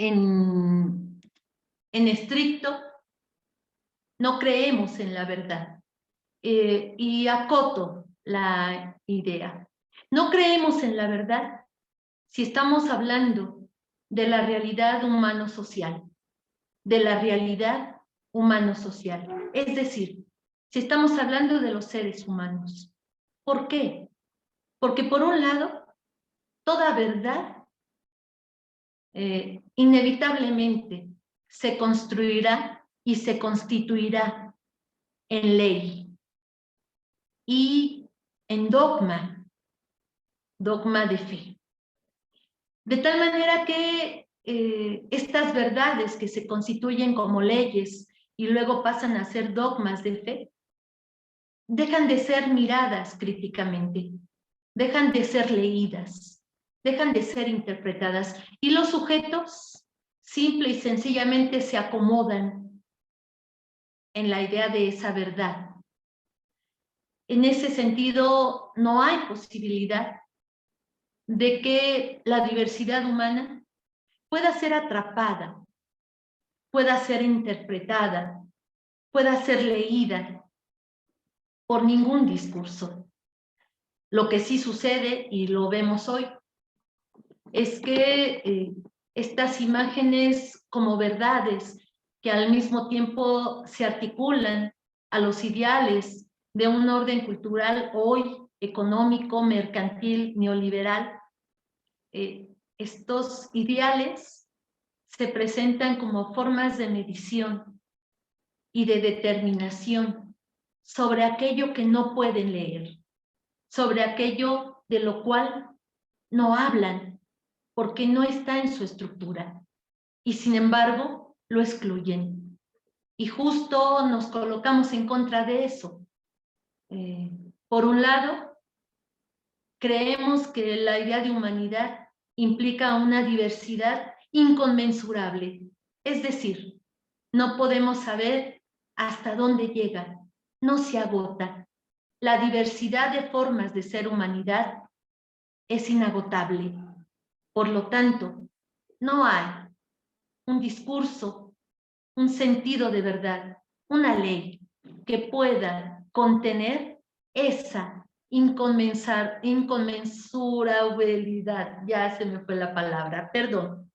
en estricto, no creemos en la verdad. Y acoto la idea. No creemos en la verdad si estamos hablando de la realidad humano-social, de la realidad humano-social. Es decir, si estamos hablando de los seres humanos. ¿Por qué? Porque por un lado, toda verdad inevitablemente se construirá y se constituirá en ley y en dogma de fe. De tal manera que estas verdades que se constituyen como leyes y luego pasan a ser dogmas de fe, dejan de ser miradas críticamente, dejan de ser leídas, dejan de ser interpretadas, y los sujetos simple y sencillamente se acomodan en la idea de esa verdad. En ese sentido, no hay posibilidad de que la diversidad humana pueda ser atrapada, pueda ser interpretada, pueda ser leída por ningún discurso. Lo que sí sucede, y lo vemos hoy, es que estas imágenes como verdades que al mismo tiempo se articulan a los ideales de un orden cultural hoy económico, mercantil, neoliberal, estos ideales se presentan como formas de medición y de determinación sobre aquello que no pueden leer, sobre aquello de lo cual no hablan, porque no está en su estructura, y sin embargo lo excluyen. Y justo nos colocamos en contra de eso. Por un lado, creemos que la idea de humanidad implica una diversidad inconmensurable, es decir, no podemos saber hasta dónde llega, no se agota. La diversidad de formas de ser humanidad es inagotable. Por lo tanto, no hay un discurso, un sentido de verdad, una ley que pueda contener esa inconmensurabilidad. Ya se me fue la palabra, perdón.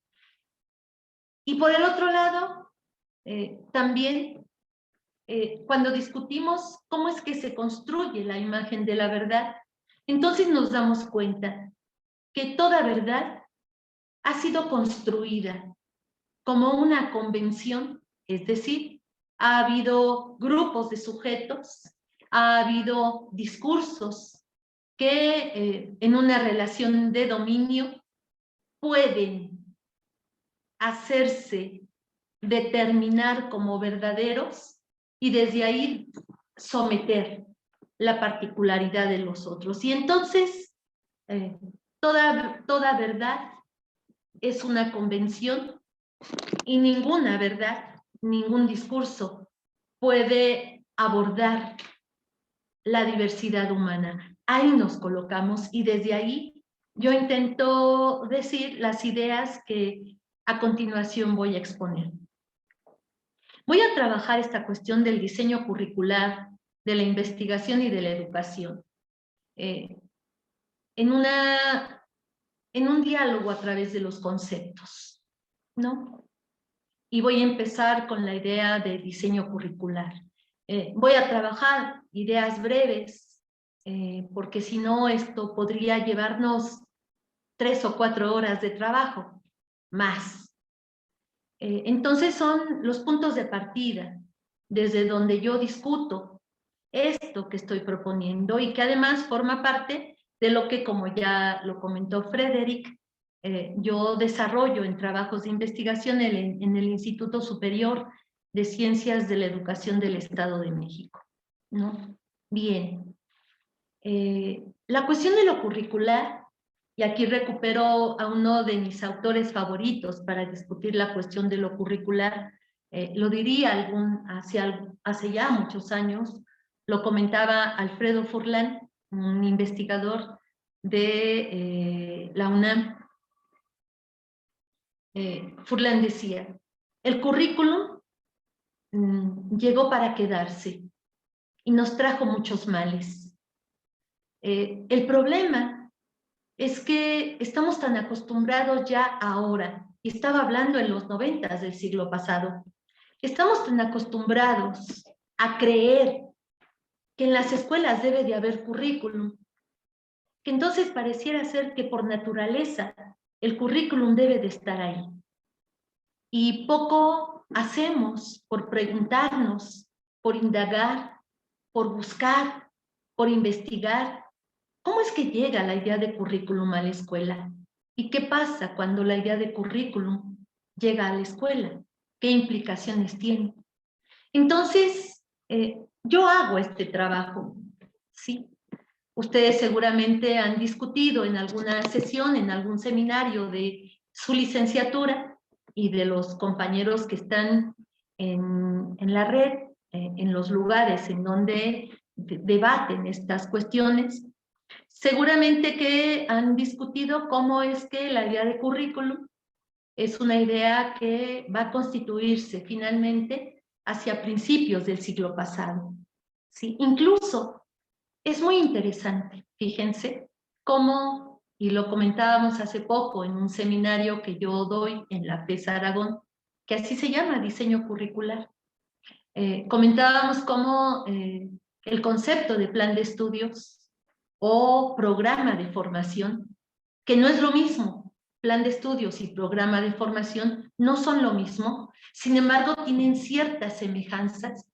Y por el otro lado, también cuando discutimos cómo es que se construye la imagen de la verdad, entonces nos damos cuenta que toda verdad ha sido construida como una convención, es decir, ha habido grupos de sujetos, ha habido discursos que en una relación de dominio pueden hacerse determinar como verdaderos y desde ahí someter la particularidad de los otros. Y entonces, toda verdad es una convención y ninguna verdad, ningún discurso puede abordar la diversidad humana. Ahí nos colocamos y desde ahí yo intento decir las ideas que a continuación voy a exponer. Voy a trabajar esta cuestión del diseño curricular, de la investigación y de la educación, en un diálogo a través de los conceptos, ¿no? Y voy a empezar con la idea de diseño curricular. Voy a trabajar ideas breves, porque si no esto podría llevarnos 3 o 4 horas de trabajo, más. Entonces son los puntos de partida, desde donde yo discuto esto que estoy proponiendo y que además forma parte de lo que, como ya lo comentó Frederick, yo desarrollo en trabajos de investigación en el Instituto Superior de Ciencias de la Educación del Estado de México, ¿no? Bien. La cuestión de lo curricular, y aquí recupero a uno de mis autores favoritos para discutir la cuestión de lo curricular, lo diría hace ya muchos años, lo comentaba Alfredo Furlan, un investigador de la UNAM. Furlan decía, el currículum llegó para quedarse y nos trajo muchos males. El problema es que estamos tan acostumbrados ya ahora, y estaba hablando en los 90 del siglo pasado, estamos tan acostumbrados a creer que en las escuelas debe de haber currículum, que entonces pareciera ser que por naturaleza el currículum debe de estar ahí. Y poco hacemos por preguntarnos, por indagar, por buscar, por investigar. ¿Cómo es que llega la idea de currículum a la escuela? ¿Y qué pasa cuando la idea de currículum llega a la escuela? ¿Qué implicaciones tiene? Entonces, yo hago este trabajo, ¿sí? Ustedes seguramente han discutido en alguna sesión, en algún seminario de su licenciatura y de los compañeros que están en la red, en los lugares en donde debaten estas cuestiones. Seguramente que han discutido cómo es que la idea de currículum es una idea que va a constituirse finalmente hacia principios del siglo pasado. ¿Sí? Incluso es muy interesante, fíjense, cómo, y lo comentábamos hace poco en un seminario que yo doy en la FES Aragón, que así se llama, diseño curricular. Comentábamos cómo el concepto de plan de estudios o programa de formación, que no es lo mismo, plan de estudios y programa de formación no son lo mismo, sin embargo tienen ciertas semejanzas.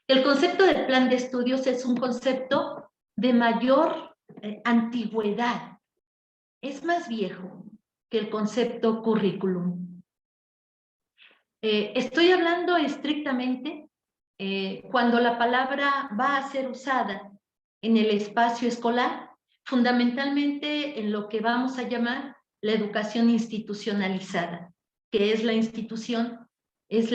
El concepto de plan de estudios es un concepto de mayor antigüedad, es más viejo que el concepto currículum. Estoy hablando estrictamente cuando la palabra va a ser usada en el espacio escolar, fundamentalmente en lo que vamos a llamar la educación institucionalizada, que es la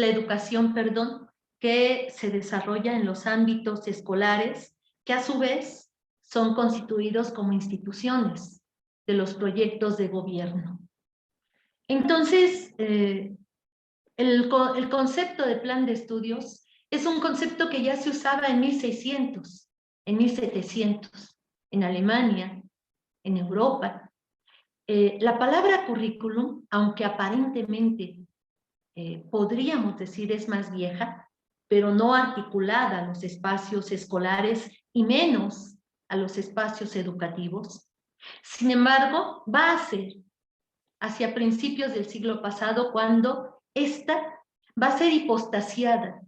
educación, perdón, que se desarrolla en los ámbitos escolares, que a su vez son constituidos como instituciones de los proyectos de gobierno. Entonces, el concepto de plan de estudios es un concepto que ya se usaba en 1600, en 1700, en Alemania, en Europa. La palabra currículum, aunque aparentemente podríamos decir es más vieja, pero no articulada a los espacios escolares y menos a los espacios educativos. Sin embargo, va a ser hacia principios del siglo pasado cuando esta va a ser hipostasiada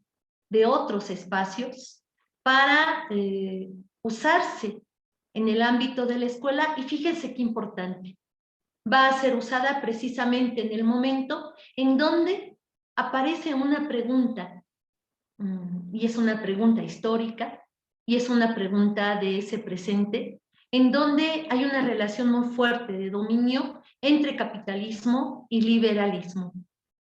de otros espacios para usarse en el ámbito de la escuela, y fíjense qué importante, va a ser usada precisamente en el momento en donde aparece una pregunta, y es una pregunta histórica, y es una pregunta de ese presente, en donde hay una relación muy fuerte de dominio entre capitalismo y liberalismo.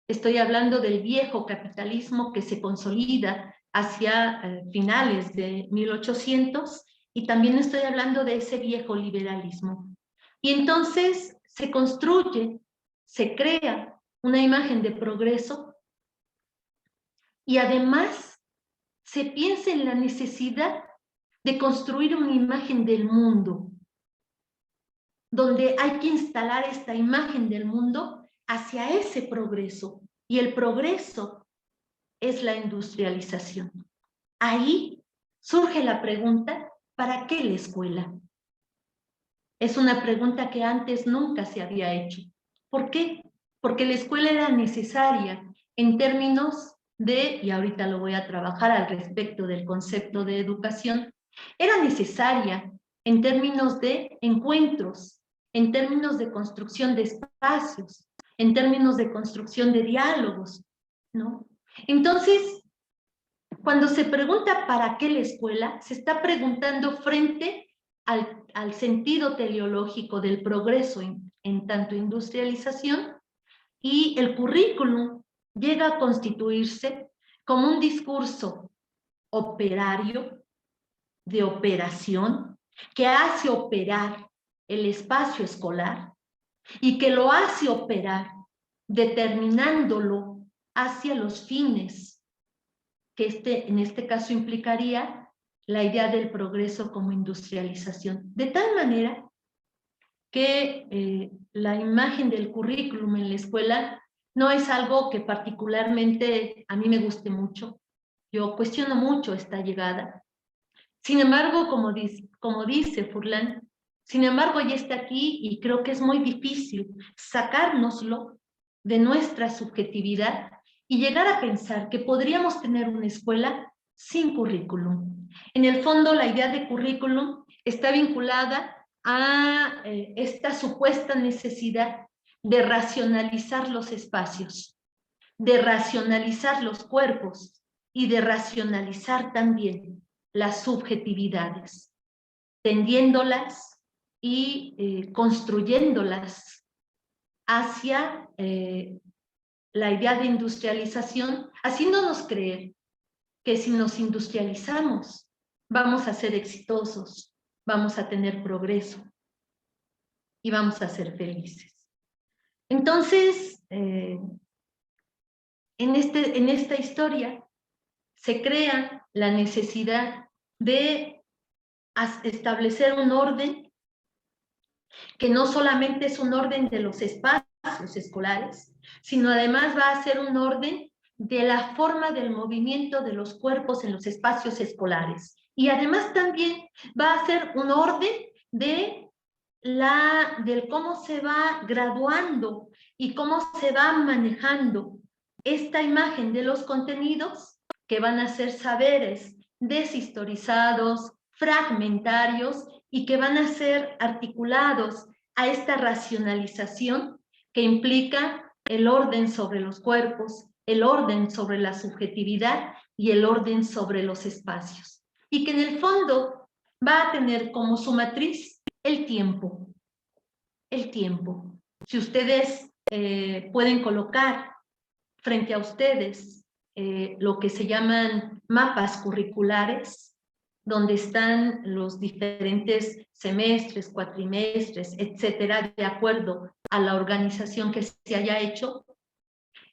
Estoy hablando del viejo capitalismo que se consolida hacia finales de 1800, y también estoy hablando de ese viejo liberalismo. Y entonces se construye, se crea una imagen de progreso, y además se piensa en la necesidad de construir una imagen del mundo, donde hay que instalar esta imagen del mundo hacia ese progreso, y el progreso es la industrialización. Ahí surge la pregunta, ¿para qué la escuela? Es una pregunta que antes nunca se había hecho. ¿Por qué? Porque la escuela era necesaria en términos de, y ahorita lo voy a trabajar al respecto del concepto de educación, era necesaria en términos de encuentros, en términos de construcción de espacios, en términos de construcción de diálogos, ¿no? Entonces, cuando se pregunta ¿para qué la escuela?, se está preguntando frente al sentido teleológico del progreso en tanto industrialización, y el currículum llega a constituirse como un discurso operario, de operación, que hace operar el espacio escolar y que lo hace operar determinándolo hacia los fines, que en este caso implicaría la idea del progreso como industrialización. De tal manera que la imagen del currículum en la escuela no es algo que particularmente a mí me guste mucho. Yo cuestiono mucho esta llegada. Sin embargo, como dice Furlan, sin embargo ya está aquí y creo que es muy difícil sacárnoslo de nuestra subjetividad y llegar a pensar que podríamos tener una escuela sin currículum. En el fondo, la idea de currículum está vinculada a esta supuesta necesidad de racionalizar los espacios, de racionalizar los cuerpos y de racionalizar también las subjetividades, tendiéndolas y construyéndolas hacia la idea de industrialización, haciéndonos creer que si nos industrializamos vamos a ser exitosos, vamos a tener progreso y vamos a ser felices. Entonces, en esta historia se crea la necesidad de establecer un orden que no solamente es un orden de los espacios escolares, sino además va a ser un orden de la forma del movimiento de los cuerpos en los espacios escolares. Y además también va a ser un orden del cómo se va graduando y cómo se va manejando esta imagen de los contenidos que van a ser saberes deshistorizados, fragmentarios y que van a ser articulados a esta racionalización que implica el orden sobre los cuerpos, el orden sobre la subjetividad y el orden sobre los espacios. Y que en el fondo va a tener como su matriz el tiempo. El tiempo. Si ustedes pueden colocar frente a ustedes lo que se llaman mapas curriculares, donde están los diferentes semestres, cuatrimestres, etcétera, de acuerdo a la organización que se haya hecho,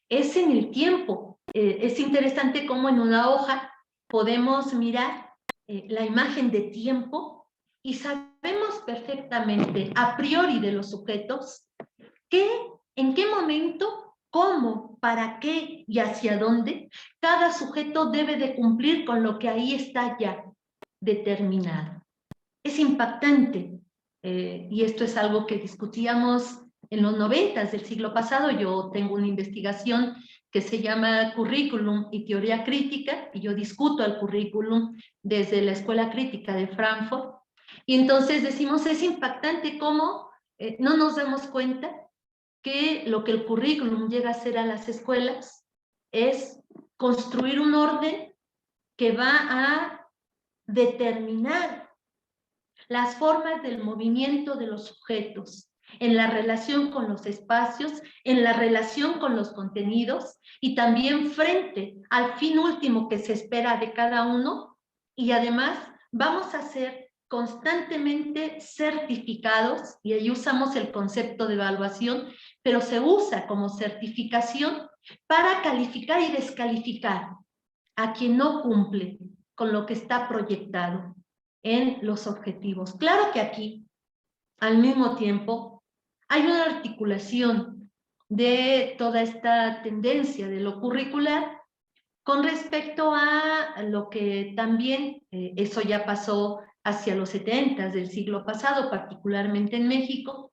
es en el tiempo. Es interesante cómo en una hoja podemos mirar la imagen de tiempo y sabemos perfectamente a priori de los sujetos en qué momento, cómo, para qué y hacia dónde cada sujeto debe de cumplir con lo que ahí está ya determinado. Es impactante y esto es algo que discutíamos en los 90s del siglo pasado. Yo tengo una investigación que se llama Currículum y Teoría Crítica y yo discuto el currículum desde la Escuela Crítica de Frankfurt y entonces decimos es impactante cómo no nos damos cuenta que lo que el currículum llega a hacer a las escuelas es construir un orden que va a determinar las formas del movimiento de los sujetos en la relación con los espacios, en la relación con los contenidos y también frente al fin último que se espera de cada uno y además vamos a ser constantemente certificados y ahí usamos el concepto de evaluación, pero se usa como certificación para calificar y descalificar a quien no cumple con lo que está proyectado en los objetivos. Claro que aquí, al mismo tiempo, hay una articulación de toda esta tendencia de lo curricular con respecto a lo que también, eso ya pasó hacia los 70s del siglo pasado, particularmente en México,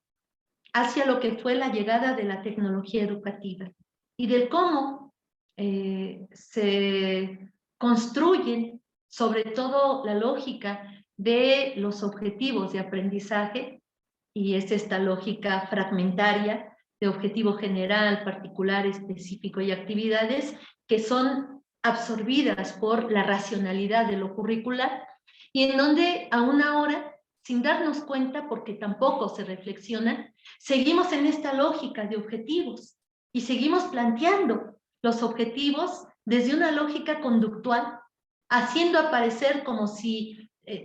hacia lo que fue la llegada de la tecnología educativa y del cómo se construyen sobre todo la lógica de los objetivos de aprendizaje, y es esta lógica fragmentaria de objetivo general, particular, específico y actividades que son absorbidas por la racionalidad de lo curricular y en donde aún ahora, sin darnos cuenta, porque tampoco se reflexiona, seguimos en esta lógica de objetivos y seguimos planteando los objetivos desde una lógica conductual, haciendo aparecer como si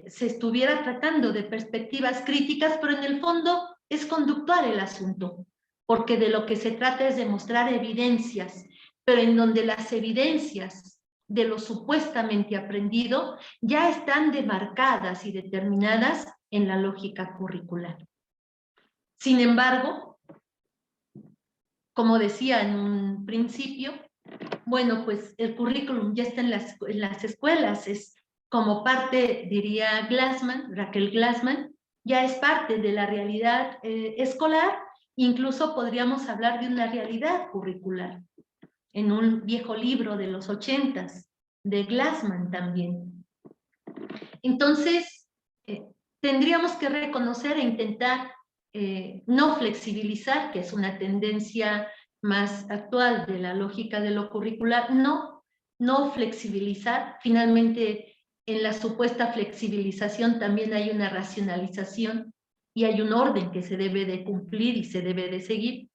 se estuviera tratando de perspectivas críticas, pero en el fondo es conductual el asunto, porque de lo que se trata es de mostrar evidencias, pero en donde las evidencias de lo supuestamente aprendido ya están demarcadas y determinadas en la lógica curricular. Sin embargo, como decía en un principio, bueno, pues el currículum ya está en las escuelas, es como parte, diría Glassman, Raquel Glassman, ya es parte de la realidad escolar, incluso podríamos hablar de una realidad curricular, en un viejo libro de los 80s, de Glassman también. Entonces, tendríamos que reconocer e intentar no flexibilizar, que es una tendencia más actual de la lógica de lo curricular, no flexibilizar. Finalmente, en la supuesta flexibilización también hay una racionalización y hay un orden que se debe de cumplir y se debe de seguir.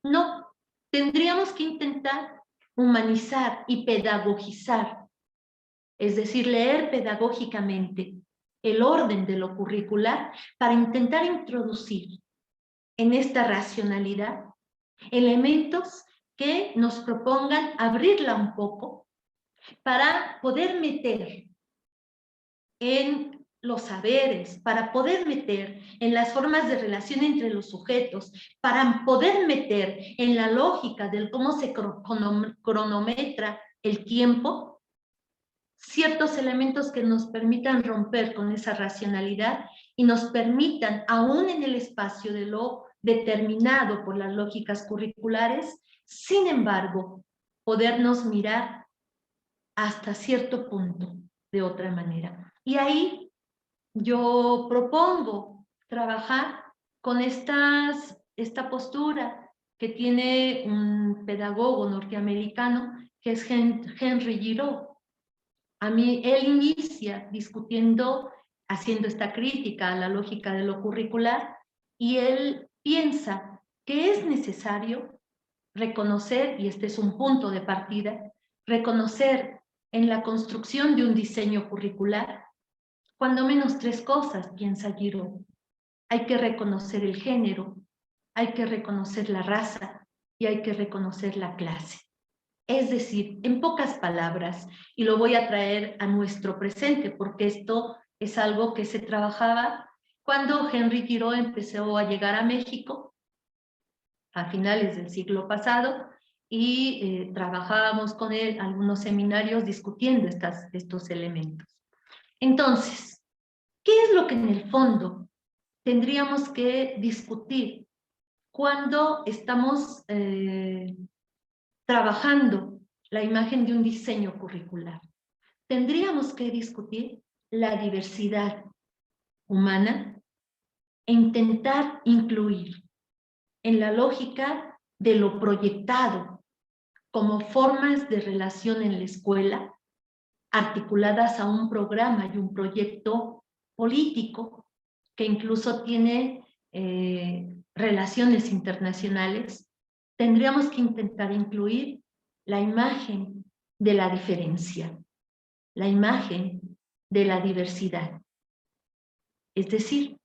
No, tendríamos que intentar humanizar y pedagogizar, es decir, leer pedagógicamente el orden de lo curricular para intentar introducir en esta racionalidad elementos que nos propongan abrirla un poco para poder meter en los saberes, para poder meter en las formas de relación entre los sujetos, para poder meter en la lógica del cómo se cronometra el tiempo, ciertos elementos que nos permitan romper con esa racionalidad y nos permitan, aún en el espacio de lo determinado por las lógicas curriculares, sin embargo, podernos mirar hasta cierto punto de otra manera. Y ahí yo propongo trabajar con esta postura que tiene un pedagogo norteamericano que es Henry Giraud. A mí, él inicia discutiendo, haciendo esta crítica a la lógica de lo curricular, y él piensa que es necesario reconocer, y este es un punto de partida, reconocer en la construcción de un diseño curricular, cuando menos tres cosas, piensa Giraud. Hay que reconocer el género, hay que reconocer la raza y hay que reconocer la clase. Es decir, en pocas palabras, y lo voy a traer a nuestro presente, porque esto es algo que se trabajaba cuando Henry Giraud empezó a llegar a México a finales del siglo pasado, y trabajábamos con él algunos seminarios discutiendo estos elementos. Entonces, ¿qué es lo que en el fondo tendríamos que discutir cuando estamos trabajando la imagen de un diseño curricular? Tendríamos que discutir la diversidad humana e intentar incluir en la lógica de lo proyectado como formas de relación en la escuela, articuladas a un programa y un proyecto político que incluso tiene relaciones internacionales. Tendríamos que intentar incluir la imagen de la diferencia, la imagen de la diversidad. Es decir,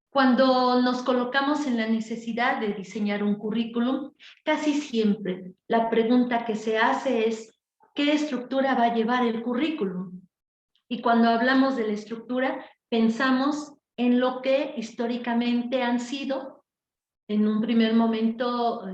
cuando nos colocamos en la necesidad de diseñar un currículum, casi siempre la pregunta que se hace es ¿qué estructura va a llevar el currículum? Y cuando hablamos de la estructura, pensamos en lo que históricamente han sido, en un primer momento,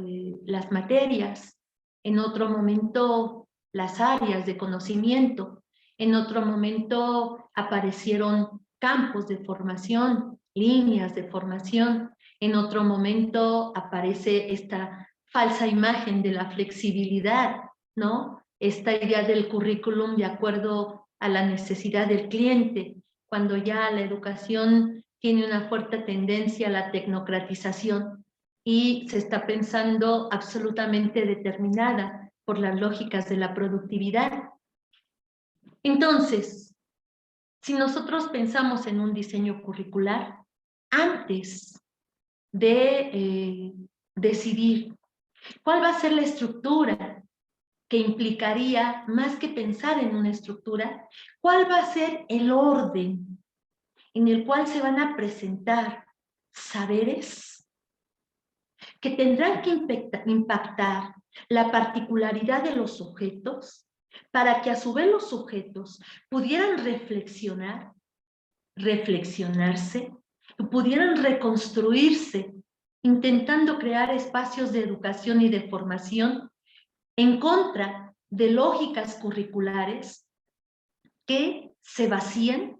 las materias, en otro momento, las áreas de conocimiento, en otro momento aparecieron campos de formación, líneas de formación, en otro momento aparece esta falsa imagen de la flexibilidad, ¿no? Esta idea del currículum de acuerdo a la necesidad del cliente, cuando ya la educación tiene una fuerte tendencia a la tecnocratización y se está pensando absolutamente determinada por las lógicas de la productividad. Entonces, si nosotros pensamos en un diseño curricular, antes de decidir cuál va a ser la estructura que implicaría, más que pensar en una estructura, cuál va a ser el orden en el cual se van a presentar saberes, que tendrán que impactar la particularidad de los sujetos para que a su vez los sujetos pudieran reflexionarse, pudieran reconstruirse, intentando crear espacios de educación y de formación en contra de lógicas curriculares que se vacían,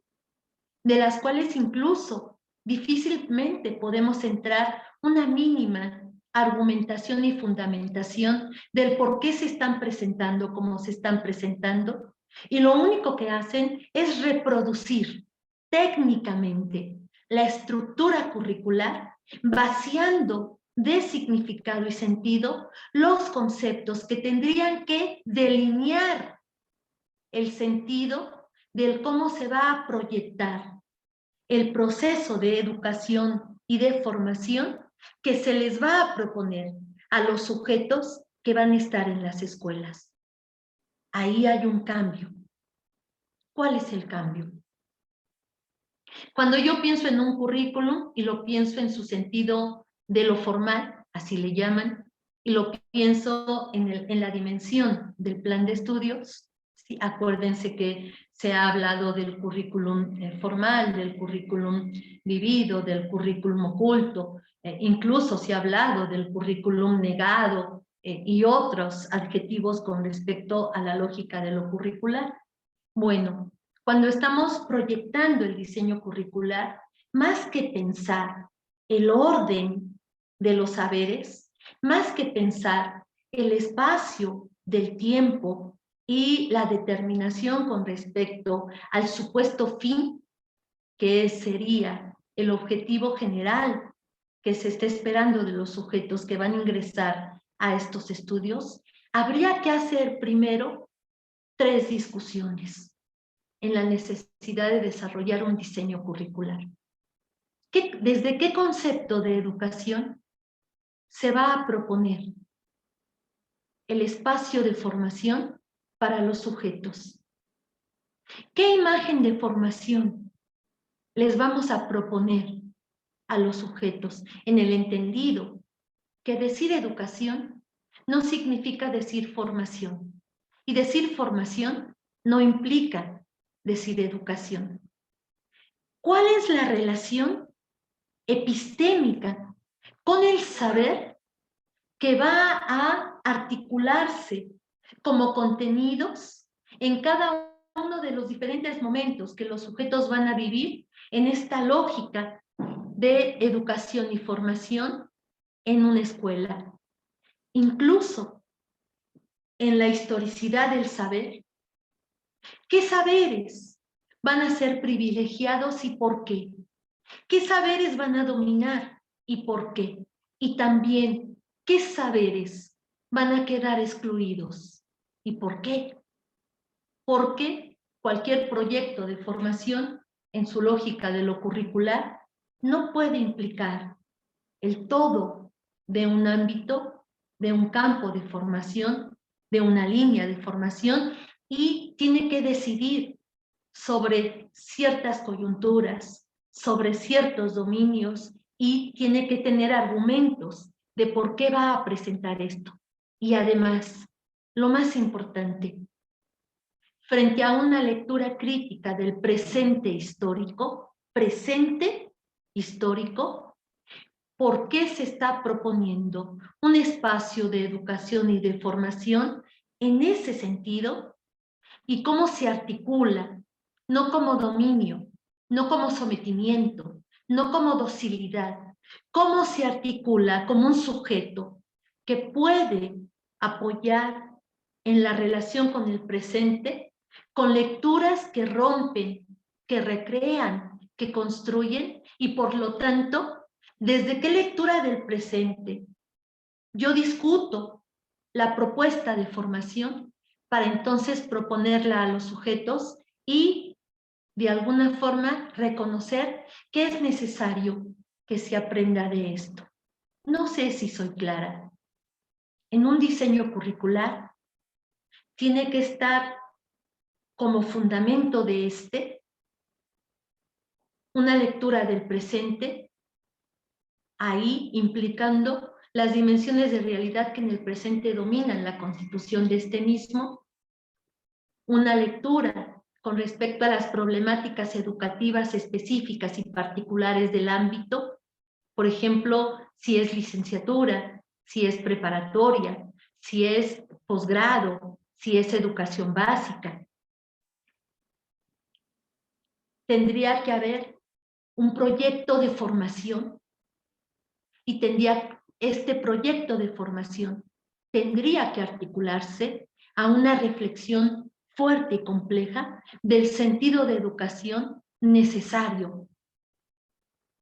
de las cuales incluso difícilmente podemos entrar una mínima argumentación y fundamentación del por qué se están presentando como se están presentando, y lo único que hacen es reproducir técnicamente la estructura curricular, vaciando de significado y sentido los conceptos que tendrían que delinear el sentido del cómo se va a proyectar el proceso de educación y de formación que se les va a proponer a los sujetos que van a estar en las escuelas. Ahí hay un cambio. ¿Cuál es el cambio? Cuando yo pienso en un currículum y lo pienso en su sentido de lo formal, así le llaman, y lo pienso en la dimensión del plan de estudios, ¿sí? Acuérdense que se ha hablado del currículum formal, del currículum vivido, del currículum oculto, incluso se ha hablado del currículum negado y otros adjetivos con respecto a la lógica de lo curricular. Bueno, cuando estamos proyectando el diseño curricular, más que pensar el orden de los saberes, más que pensar el espacio del tiempo y la determinación con respecto al supuesto fin, que sería el objetivo general que se está esperando de los sujetos que van a ingresar a estos estudios, habría que hacer primero 3 discusiones en la necesidad de desarrollar un diseño curricular. ¿Desde qué concepto de educación se va a proponer el espacio de formación para los sujetos? ¿Qué imagen de formación les vamos a proponer a los sujetos en el entendido que decir educación no significa decir formación? Y decir formación no implica decir educación. ¿Cuál es la relación epistémica con el saber que va a articularse como contenidos en cada uno de los diferentes momentos que los sujetos van a vivir en esta lógica de educación y formación en una escuela? Incluso en la historicidad del saber, ¿qué saberes van a ser privilegiados y por qué? ¿Qué saberes van a dominar y por qué? Y también, ¿qué saberes van a quedar excluidos y por qué? Porque cualquier proyecto de formación, en su lógica de lo curricular, no puede implicar el todo de un ámbito, de un campo de formación, de una línea de formación, y tiene que decidir sobre ciertas coyunturas, sobre ciertos dominios, y tiene que tener argumentos de por qué va a presentar esto. Y además, lo más importante, frente a una lectura crítica del presente histórico, ¿por qué se está proponiendo un espacio de educación y de formación en ese sentido? ¿Y cómo se articula? No como dominio, no como sometimiento, no como docilidad. ¿Cómo se articula como un sujeto que puede apoyar en la relación con el presente, con lecturas que rompen, que recrean, que construyen, y por lo tanto, ¿desde qué lectura del presente yo discuto la propuesta de formación para entonces proponerla a los sujetos y de alguna forma reconocer que es necesario que se aprenda de esto? No sé si soy clara. En un diseño curricular tiene que estar como fundamento de una lectura del presente, ahí implicando las dimensiones de realidad que en el presente dominan la constitución de este mismo, una lectura con respecto a las problemáticas educativas específicas y particulares del ámbito, por ejemplo, si es licenciatura, si es preparatoria, si es posgrado, si es educación básica. Tendría que haber un proyecto de formación y este proyecto de formación tendría que articularse a una reflexión fuerte y compleja del sentido de educación necesario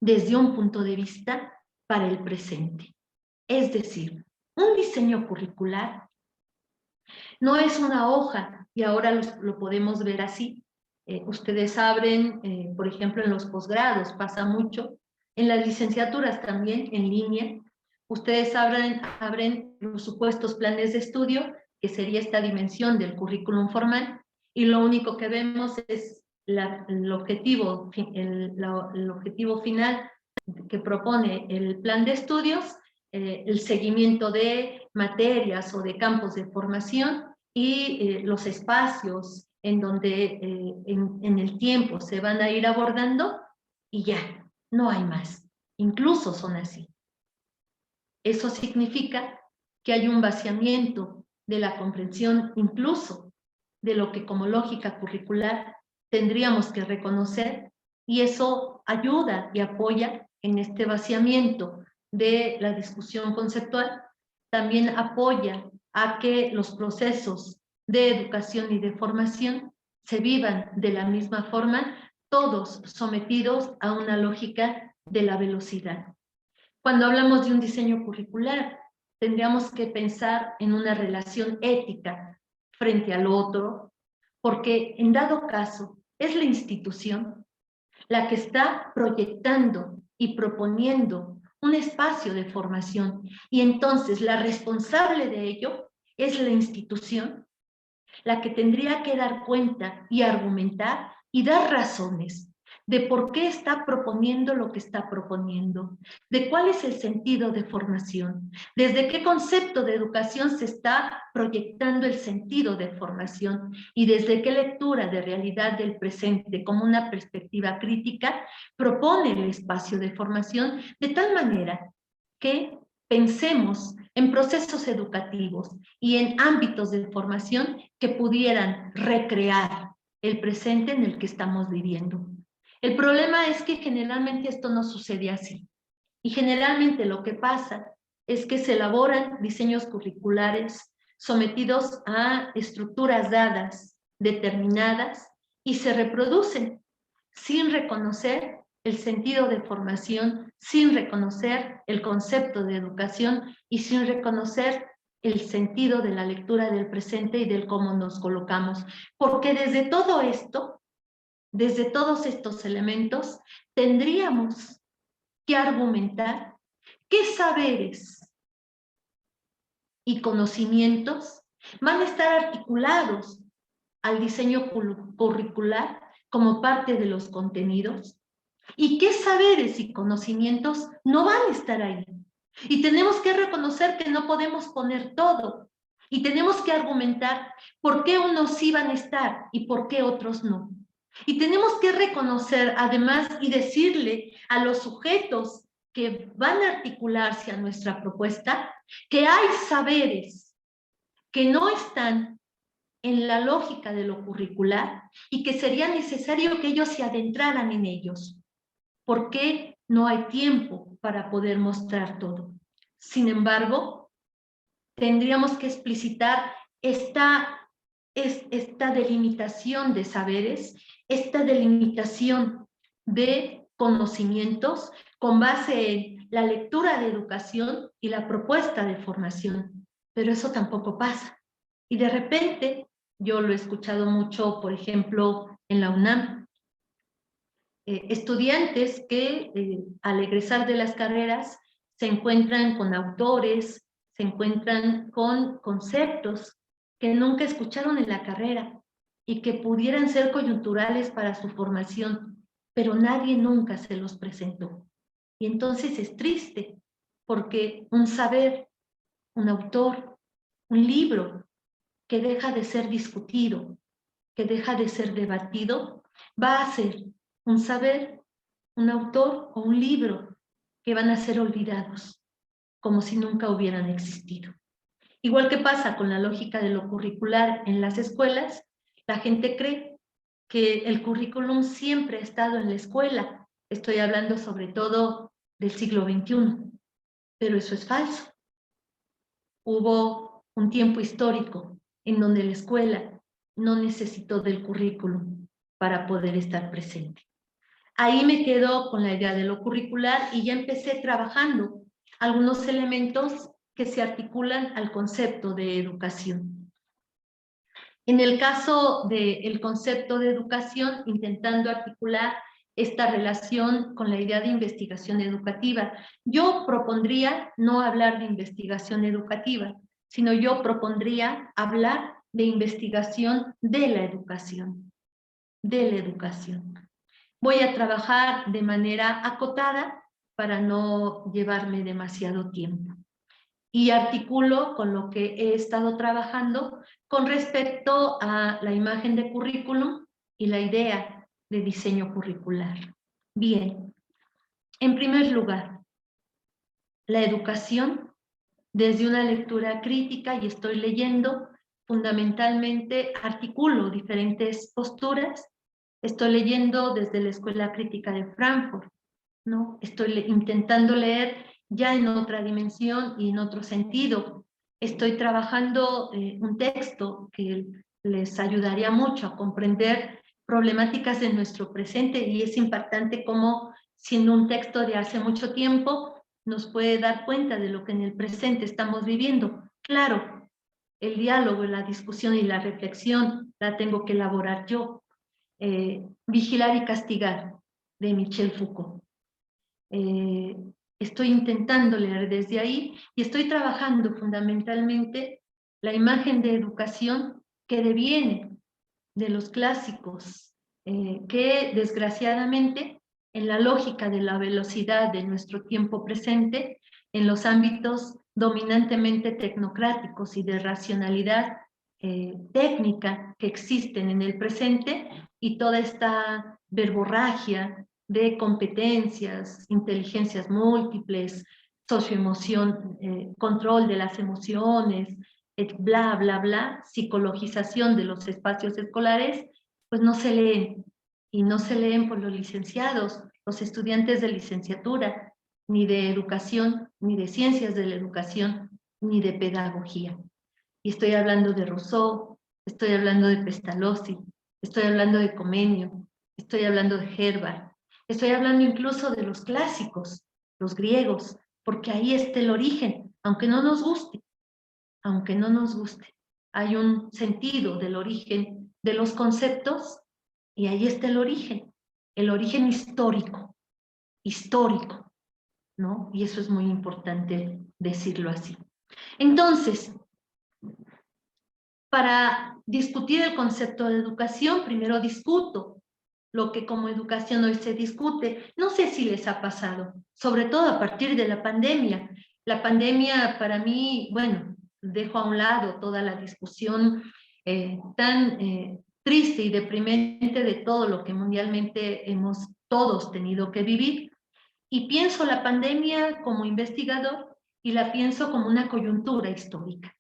desde un punto de vista para el presente. Es decir, un diseño curricular no es una hoja, y ahora lo podemos ver así. Ustedes abren, por ejemplo, en los posgrados, pasa mucho, en las licenciaturas también, en línea, ustedes abren los supuestos planes de estudio, que sería esta dimensión del currículum formal, y lo único que vemos es el objetivo final que propone el plan de estudios, el seguimiento de materias o de campos de formación y los espacios en donde en el tiempo se van a ir abordando y ya, no hay más. Incluso son así. Eso significa que hay un vaciamiento de la comprensión incluso de lo que como lógica curricular tendríamos que reconocer, y eso ayuda y apoya en este vaciamiento de la discusión conceptual, también apoya a que los procesos de educación y de formación se vivan de la misma forma, todos sometidos a una lógica de la velocidad. Cuando hablamos de un diseño curricular, tendríamos que pensar en una relación ética frente al otro, porque en dado caso es la institución la que está proyectando y proponiendo un espacio de formación, y entonces la responsable de ello es la institución, la que tendría que dar cuenta y argumentar y dar razones de por qué está proponiendo lo que está proponiendo, de cuál es el sentido de formación, desde qué concepto de educación se está proyectando el sentido de formación y desde qué lectura de realidad del presente como una perspectiva crítica propone el espacio de formación, de tal manera que pensemos en procesos educativos y en ámbitos de formación que pudieran recrear el presente en el que estamos viviendo. El problema es que generalmente esto no sucede así. Y generalmente lo que pasa es que se elaboran diseños curriculares sometidos a estructuras dadas, determinadas, y se reproducen sin reconocer el sentido de formación, sin reconocer el concepto de educación y sin reconocer el sentido de la lectura del presente y del cómo nos colocamos. Porque desde todo esto, desde todos estos elementos, tendríamos que argumentar qué saberes y conocimientos van a estar articulados al diseño curricular como parte de los contenidos y qué saberes y conocimientos no van a estar ahí. Y tenemos que reconocer que no podemos poner todo y tenemos que argumentar por qué unos sí van a estar y por qué otros no. Y tenemos que reconocer además y decirle a los sujetos que van a articularse a nuestra propuesta que hay saberes que no están en la lógica de lo curricular y que sería necesario que ellos se adentraran en ellos, porque no hay tiempo para poder mostrar todo. Sin embargo, tendríamos que explicitar esta delimitación de saberes, esta delimitación de conocimientos con base en la lectura de educación y la propuesta de formación. Pero eso tampoco pasa. Y de repente, yo lo he escuchado mucho, por ejemplo, en la UNAM, estudiantes que al egresar de las carreras se encuentran con autores, se encuentran con conceptos que nunca escucharon en la carrera y que pudieran ser coyunturales para su formación, pero nadie nunca se los presentó. Y entonces es triste, porque un saber, un autor, un libro que deja de ser discutido, que deja de ser debatido, va a ser un saber, un autor o un libro que van a ser olvidados, como si nunca hubieran existido. Igual que pasa con la lógica de lo curricular en las escuelas, la gente cree que el currículum siempre ha estado en la escuela. Estoy hablando sobre todo del siglo XXI, pero eso es falso. Hubo un tiempo histórico en donde la escuela no necesitó del currículum para poder estar presente. Ahí me quedo con la idea de lo curricular y ya empecé trabajando algunos elementos que se articulan al concepto de educación. En el caso del concepto de educación, intentando articular esta relación con la idea de investigación educativa, yo propondría no hablar de investigación educativa, sino yo propondría hablar de investigación de la educación, de la educación. Voy a trabajar de manera acotada para no llevarme demasiado tiempo. Y articulo con lo que he estado trabajando con respecto a la imagen de currículum y la idea de diseño curricular. Bien, en primer lugar, la educación desde una lectura crítica, y estoy leyendo, fundamentalmente articulo diferentes posturas. Estoy leyendo desde la Escuela Crítica de Frankfurt, ¿no? Estoy intentando leer ya en otra dimensión y en otro sentido. Estoy trabajando un texto que les ayudaría mucho a comprender problemáticas de nuestro presente, y es impactante cómo, siendo un texto de hace mucho tiempo, nos puede dar cuenta de lo que en el presente estamos viviendo. Claro, el diálogo, la discusión y la reflexión la tengo que elaborar yo. Vigilar y castigar, de Michel Foucault. Estoy intentando leer desde ahí y estoy trabajando fundamentalmente la imagen de educación que deviene de los clásicos, que desgraciadamente en la lógica de la velocidad de nuestro tiempo presente, en los ámbitos dominantemente tecnocráticos y de racionalidad técnica que existen en el presente, y toda esta verborragia de competencias, inteligencias múltiples, socioemoción, control de las emociones, bla, bla, bla, psicologización de los espacios escolares, pues no se leen. Y no se leen por los licenciados, los estudiantes de licenciatura, ni de educación, ni de ciencias de la educación, ni de pedagogía. Y estoy hablando de Rousseau, estoy hablando de Pestalozzi, estoy hablando de Comenio, estoy hablando de Herbart, estoy hablando incluso de los clásicos, los griegos, porque ahí está el origen, aunque no nos guste, aunque no nos guste. Hay un sentido del origen de los conceptos y ahí está el origen histórico, ¿no? Y eso es muy importante decirlo así. Entonces, para discutir el concepto de educación, primero discuto lo que como educación hoy se discute. No sé si les ha pasado, sobre todo a partir de la pandemia. La pandemia para mí, bueno, dejo a un lado toda la discusión tan triste y deprimente de todo lo que mundialmente hemos todos tenido que vivir, y pienso la pandemia como investigador y la pienso como una coyuntura histórica.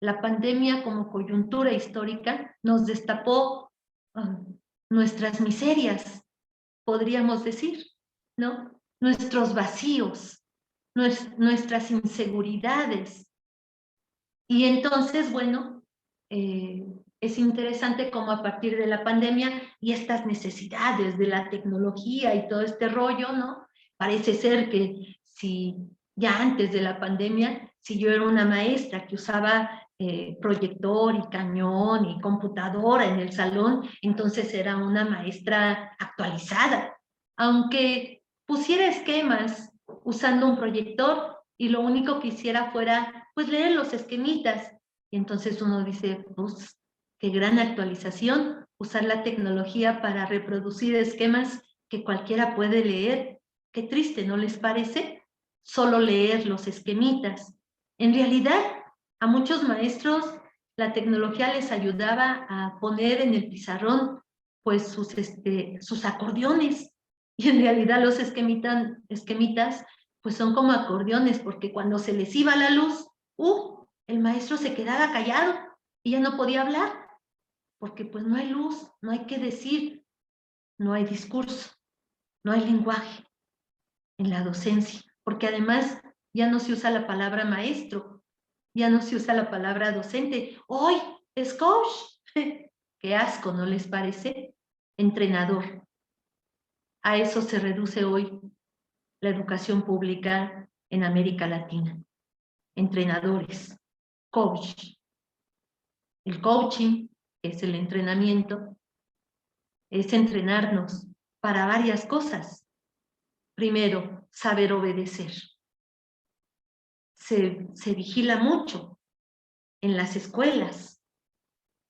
La pandemia como coyuntura histórica nos destapó nuestras miserias, podríamos decir, ¿no? Nuestros vacíos, nuestras inseguridades. Y entonces, bueno, es interesante cómo a partir de la pandemia y estas necesidades de la tecnología y todo este rollo, ¿no? Parece ser que si ya antes de la pandemia, si yo era una maestra que usaba proyector y cañón y computadora en el salón, entonces era una maestra actualizada. Aunque pusiera esquemas usando un proyector y lo único que hiciera fuera pues leer los esquemitas, y entonces uno dice, pues qué gran actualización, usar la tecnología para reproducir esquemas que cualquiera puede leer. Qué triste, ¿no les parece? solo leer los esquemitas. En realidad, a muchos maestros la tecnología les ayudaba a poner en el pizarrón pues sus acordeones. Y en realidad los esquemitas pues son como acordeones, porque cuando se les iba la luz, el maestro se quedaba callado y ya no podía hablar, porque pues no hay luz, no hay qué decir, no hay discurso, no hay lenguaje en la docencia, porque además ya no se usa la palabra maestro, ya no se usa la palabra docente. ¡Hoy es coach! ¡Qué asco! ¿No les parece? Entrenador. A eso se reduce hoy la educación pública en América Latina. Entrenadores, coach. El coaching, que es el entrenamiento, es entrenarnos para varias cosas. Primero, saber obedecer. Se vigila mucho en las escuelas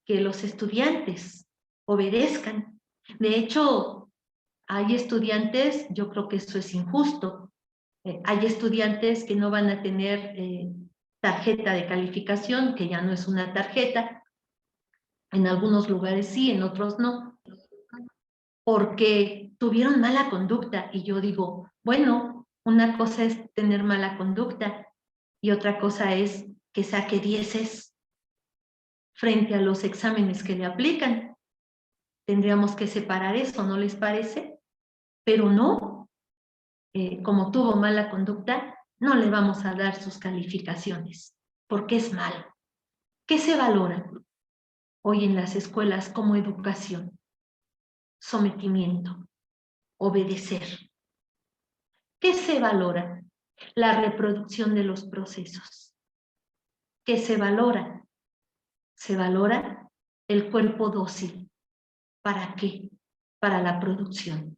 que los estudiantes obedezcan. De hecho, hay estudiantes, yo creo que eso es injusto, hay estudiantes que no van a tener tarjeta de calificación, que ya no es una tarjeta, en algunos lugares sí, en otros no, porque tuvieron mala conducta. Y yo digo, bueno, una cosa es tener mala conducta y otra cosa es que saque 10 frente a los exámenes que le aplican. Tendríamos que separar eso, ¿no les parece? Pero no, como tuvo mala conducta, no le vamos a dar sus calificaciones, porque es malo. ¿Qué se valora hoy en las escuelas como educación? Sometimiento, obedecer. ¿Qué se valora? La reproducción de los procesos. ¿Qué se valora? Se valora el cuerpo dócil. ¿Para qué? Para la producción.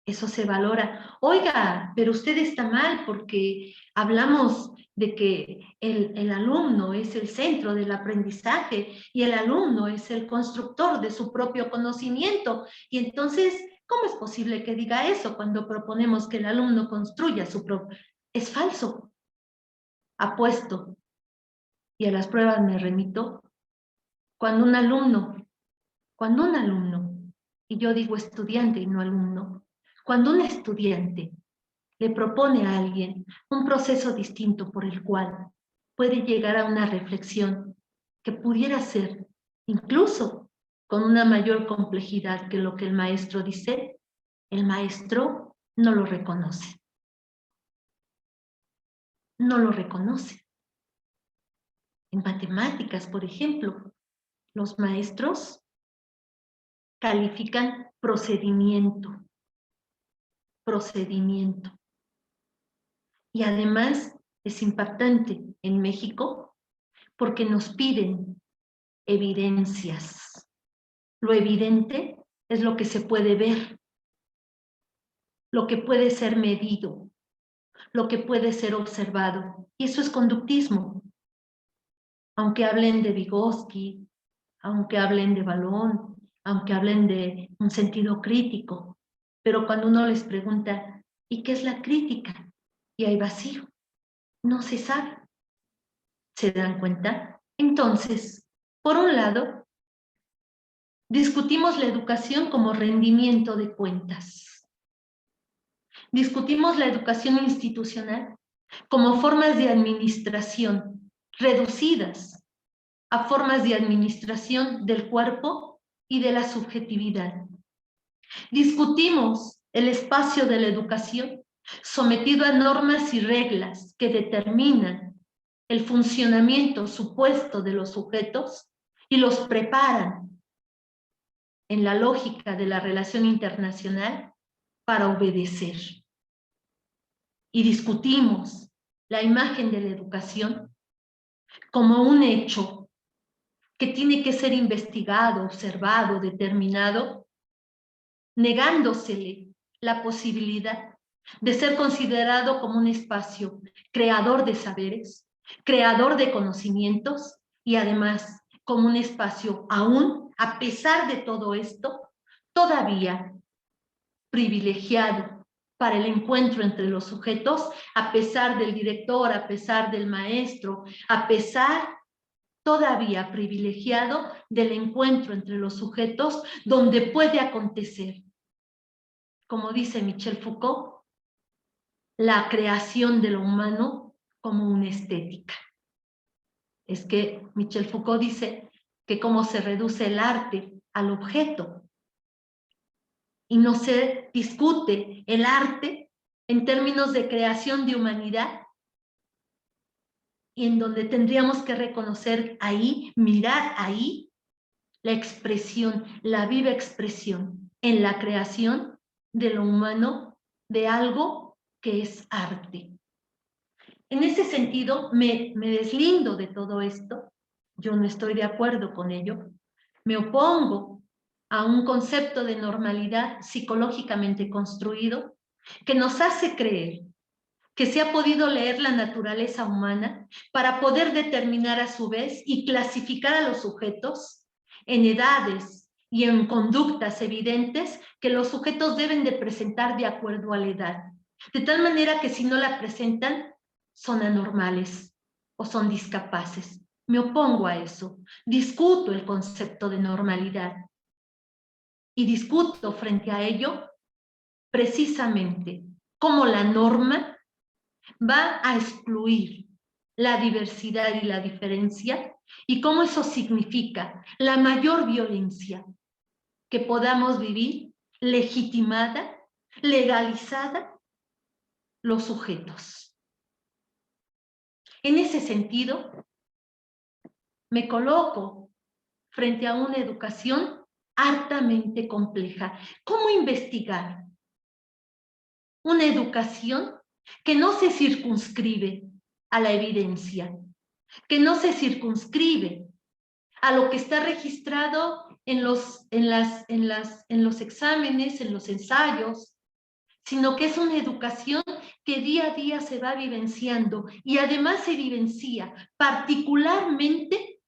Eso se valora. Oiga, pero usted está mal porque hablamos de que el alumno es el centro del aprendizaje y el alumno es el constructor de su propio conocimiento. Y entonces, ¿cómo es posible que diga eso cuando proponemos que el alumno construya su propio? Es falso. Apuesto, y a las pruebas me remito, cuando un alumno, y yo digo estudiante y no alumno, cuando un estudiante le propone a alguien un proceso distinto por el cual puede llegar a una reflexión que pudiera ser incluso con una mayor complejidad que lo que el maestro dice, el maestro no lo reconoce. No lo reconoce. En matemáticas, por ejemplo, los maestros califican procedimiento. Y además es impactante en México porque nos piden evidencias. Lo evidente es lo que se puede ver, lo que puede ser medido, lo que puede ser observado. Y eso es conductismo. Aunque hablen de Vygotsky, aunque hablen de Valón, aunque hablen de un sentido crítico, pero cuando uno les pregunta, ¿y qué es la crítica? Y hay vacío, no se sabe. ¿Se dan cuenta? Entonces, por un lado, discutimos la educación como rendimiento de cuentas. Discutimos la educación institucional como formas de administración reducidas a formas de administración del cuerpo y de la subjetividad. Discutimos el espacio de la educación sometido a normas y reglas que determinan el funcionamiento supuesto de los sujetos y los preparan en la lógica de la relación internacional para obedecer. Y discutimos la imagen de la educación como un hecho que tiene que ser investigado, observado, determinado, negándosele la posibilidad de ser considerado como un espacio creador de saberes, creador de conocimientos y además como un espacio aún, a pesar de todo esto, todavía privilegiado para el encuentro entre los sujetos, a pesar del director, a pesar del maestro, a pesar todavía privilegiado del encuentro entre los sujetos, donde puede acontecer, como dice Michel Foucault, la creación de lo humano como una estética. Es que Michel Foucault dice que cómo se reduce el arte al objeto, y no se discute el arte en términos de creación de humanidad, y en donde tendríamos que reconocer ahí, mirar ahí, la expresión, la viva expresión en la creación de lo humano, de algo que es arte. En ese sentido, me deslindo de todo esto. Yo no estoy de acuerdo con ello. Me opongo a un concepto de normalidad psicológicamente construido que nos hace creer que se ha podido leer la naturaleza humana para poder determinar a su vez y clasificar a los sujetos en edades y en conductas evidentes que los sujetos deben de presentar de acuerdo a la edad. De tal manera que si no la presentan, son anormales o son discapaces. Me opongo a eso. Discuto el concepto de normalidad y discuto frente a ello precisamente cómo la norma va a excluir la diversidad y la diferencia, y cómo eso significa la mayor violencia que podamos vivir legitimada, legalizada, los sujetos. En ese sentido, me coloco frente a una educación hartamente compleja. ¿Cómo investigar una educación que no se circunscribe a la evidencia, que no se circunscribe a lo que está registrado en los exámenes, en los ensayos, sino que es una educación que día a día se va vivenciando y además se vivencia particularmente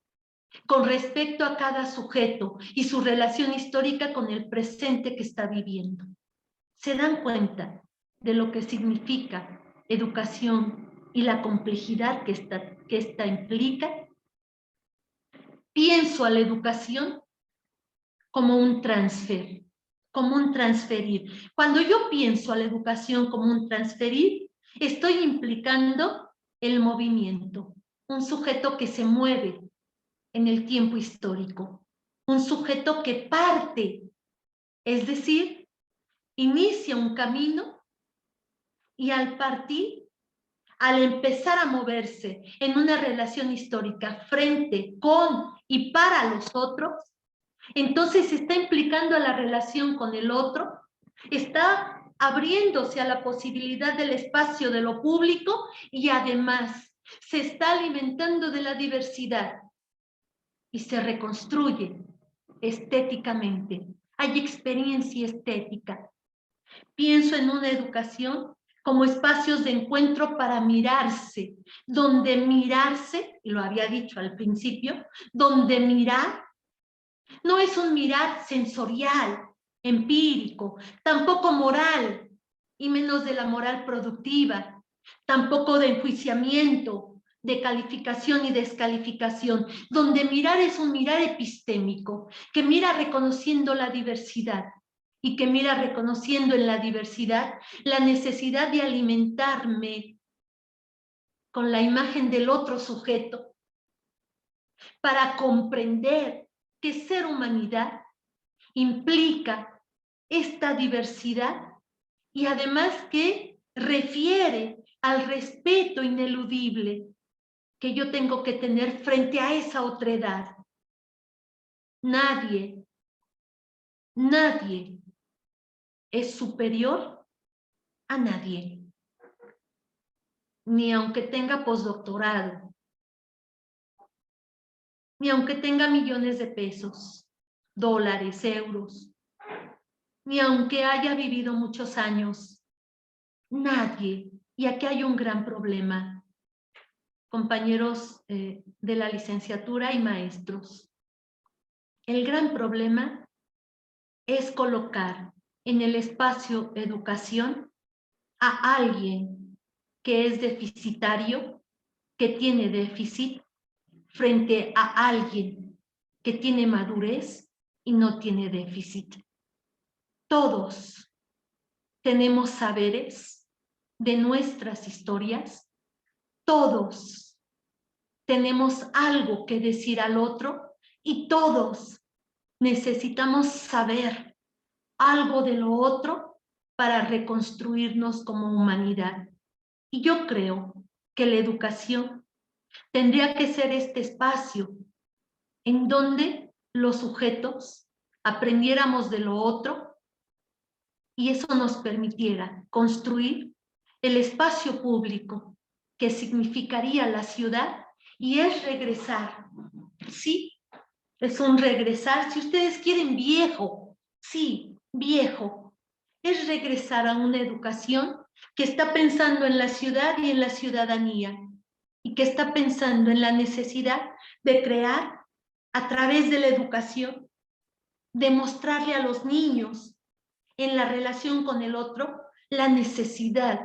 con respecto a cada sujeto y su relación histórica con el presente que está viviendo? ¿Se dan cuenta de lo que significa educación y la complejidad que esta implica? Pienso a la educación como un transfer, como un transferir. Cuando yo pienso a la educación como un transferir, estoy implicando el movimiento, un sujeto que se mueve en el tiempo histórico, un sujeto que parte, es decir, inicia un camino y al partir, al empezar a moverse en una relación histórica frente, con y para los otros, entonces se está implicando a la relación con el otro, está abriéndose a la posibilidad del espacio de lo público y además se está alimentando de la diversidad y se reconstruye estéticamente. Hay experiencia estética. Pienso en una educación como espacios de encuentro para mirarse, donde mirarse, y lo había dicho al principio, donde mirar no es un mirar sensorial, empírico, tampoco moral, y menos de la moral productiva, tampoco de enjuiciamiento, de calificación y descalificación, donde mirar es un mirar epistémico, que mira reconociendo la diversidad y que mira reconociendo en la diversidad la necesidad de alimentarme con la imagen del otro sujeto para comprender que ser humanidad implica esta diversidad y además que refiere al respeto ineludible que yo tengo que tener frente a esa otredad. Nadie es superior a nadie, ni aunque tenga postdoctorado, ni aunque tenga millones de pesos, dólares, euros, ni aunque haya vivido muchos años. Nadie. Y aquí hay un gran problema, compañeros de la licenciatura y maestros. El gran problema es colocar en el espacio educación a alguien que es deficitario, que tiene déficit, frente a alguien que tiene madurez y no tiene déficit. Todos tenemos saberes de nuestras historias, todos tenemos algo que decir al otro y todos necesitamos saber algo de lo otro para reconstruirnos como humanidad. Y yo creo que la educación tendría que ser este espacio en donde los sujetos aprendiéramos de lo otro y eso nos permitiera construir el espacio público que significaría la ciudad y es regresar, sí, es un regresar, si ustedes quieren viejo, sí, viejo, es regresar a una educación que está pensando en la ciudad y en la ciudadanía y que está pensando en la necesidad de crear a través de la educación, demostrarle a los niños en la relación con el otro la necesidad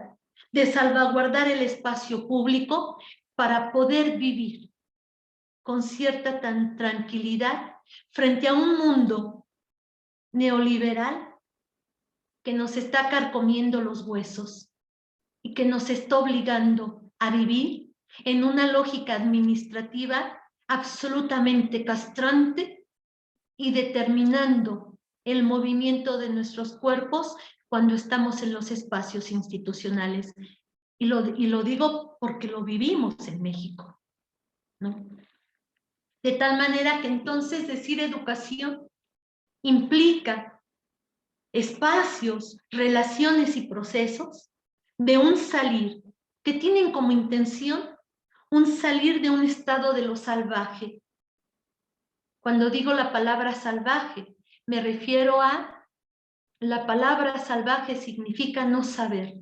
de salvaguardar el espacio público para poder vivir con cierta tranquilidad frente a un mundo neoliberal que nos está carcomiendo los huesos y que nos está obligando a vivir en una lógica administrativa absolutamente castrante y determinando el movimiento de nuestros cuerpos cuando estamos en los espacios institucionales. Y lo digo porque lo vivimos en México, ¿no? De tal manera que entonces decir educación implica espacios, relaciones y procesos de un salir que tienen como intención un salir de un estado de lo salvaje. Cuando digo la palabra salvaje, me refiero a la palabra salvaje significa no saber.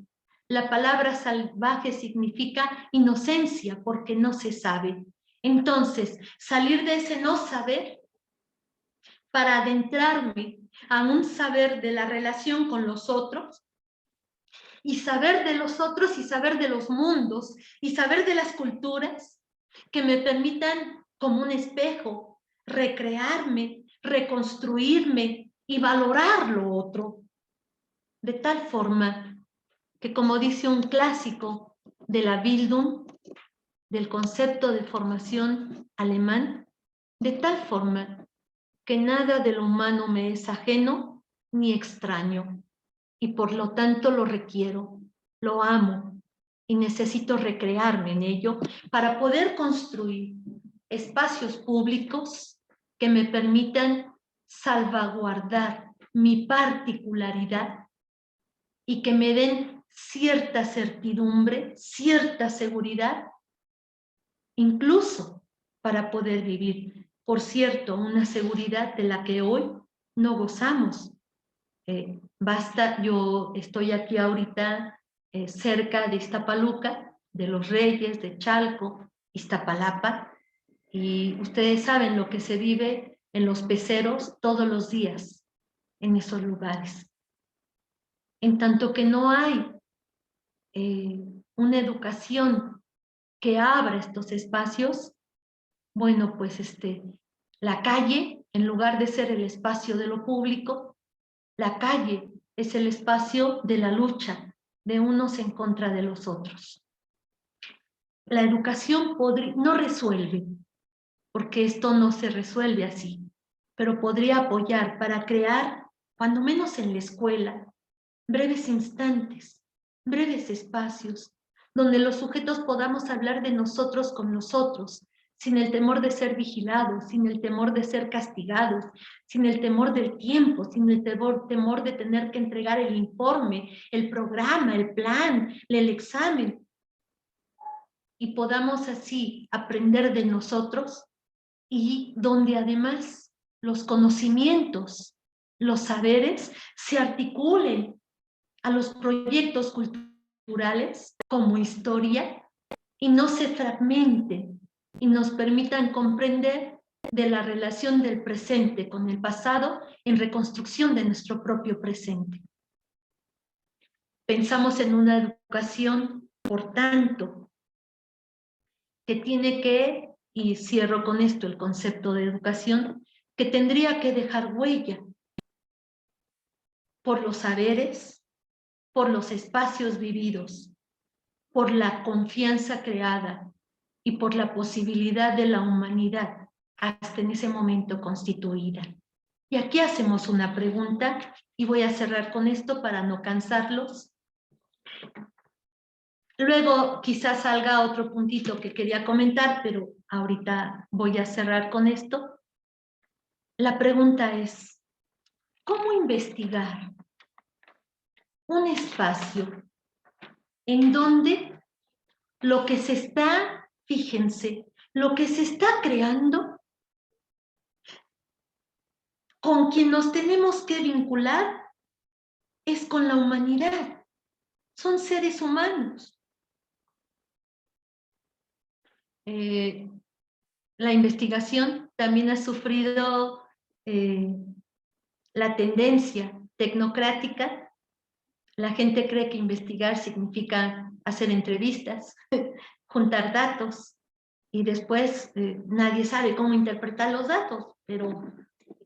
La palabra salvaje significa inocencia porque no se sabe. Entonces, salir de ese no saber para adentrarme a un saber de la relación con los otros y saber de los otros y saber de los mundos y saber de las culturas que me permitan como un espejo recrearme, reconstruirme y valorar lo otro. De tal forma que, como dice un clásico de la Bildung, del concepto de formación alemán, de tal forma que nada de lo humano me es ajeno ni extraño, y por lo tanto lo requiero, lo amo, y necesito recrearme en ello para poder construir espacios públicos que me permitan salvaguardar mi particularidad y que me den cierta certidumbre, cierta seguridad, incluso para poder vivir. Por cierto, una seguridad de la que hoy no gozamos. Yo estoy aquí ahorita cerca de Iztapaluca, de Los Reyes, de Chalco, Iztapalapa, y ustedes saben lo que se vive en los peceros todos los días en esos lugares. En tanto que no hay una educación que abra estos espacios, bueno, pues la calle, en lugar de ser el espacio de lo público, la calle es el espacio de la lucha de unos en contra de los otros. La educación no resuelve, porque esto no se resuelve así, pero podría apoyar para crear, cuando menos en la escuela, breves instantes, breves espacios, donde los sujetos podamos hablar de nosotros con nosotros, sin el temor de ser vigilados, sin el temor de ser castigados, sin el temor del tiempo, sin el temor de tener que entregar el informe, el programa, el plan, el examen, y podamos así aprender de nosotros y donde además los conocimientos, los saberes se articulen a los proyectos culturales como historia y no se fragmenten y nos permitan comprender de la relación del presente con el pasado en reconstrucción de nuestro propio presente. Pensamos en una educación, por tanto, que tiene que, y cierro con esto el concepto de educación, que tendría que dejar huella por los saberes, por los espacios vividos, por la confianza creada y por la posibilidad de la humanidad hasta en ese momento constituida. Y aquí hacemos una pregunta y voy a cerrar con esto para no cansarlos. Luego quizás salga otro puntito que quería comentar, pero ahorita voy a cerrar con esto. La pregunta es, ¿cómo investigar un espacio en donde lo que se está, fíjense, lo que se está creando, con quien nos tenemos que vincular, es con la humanidad? Son seres humanos. La investigación también ha sufrido la tendencia tecnocrática. La gente cree que investigar significa hacer entrevistas, juntar datos, y después nadie sabe cómo interpretar los datos, pero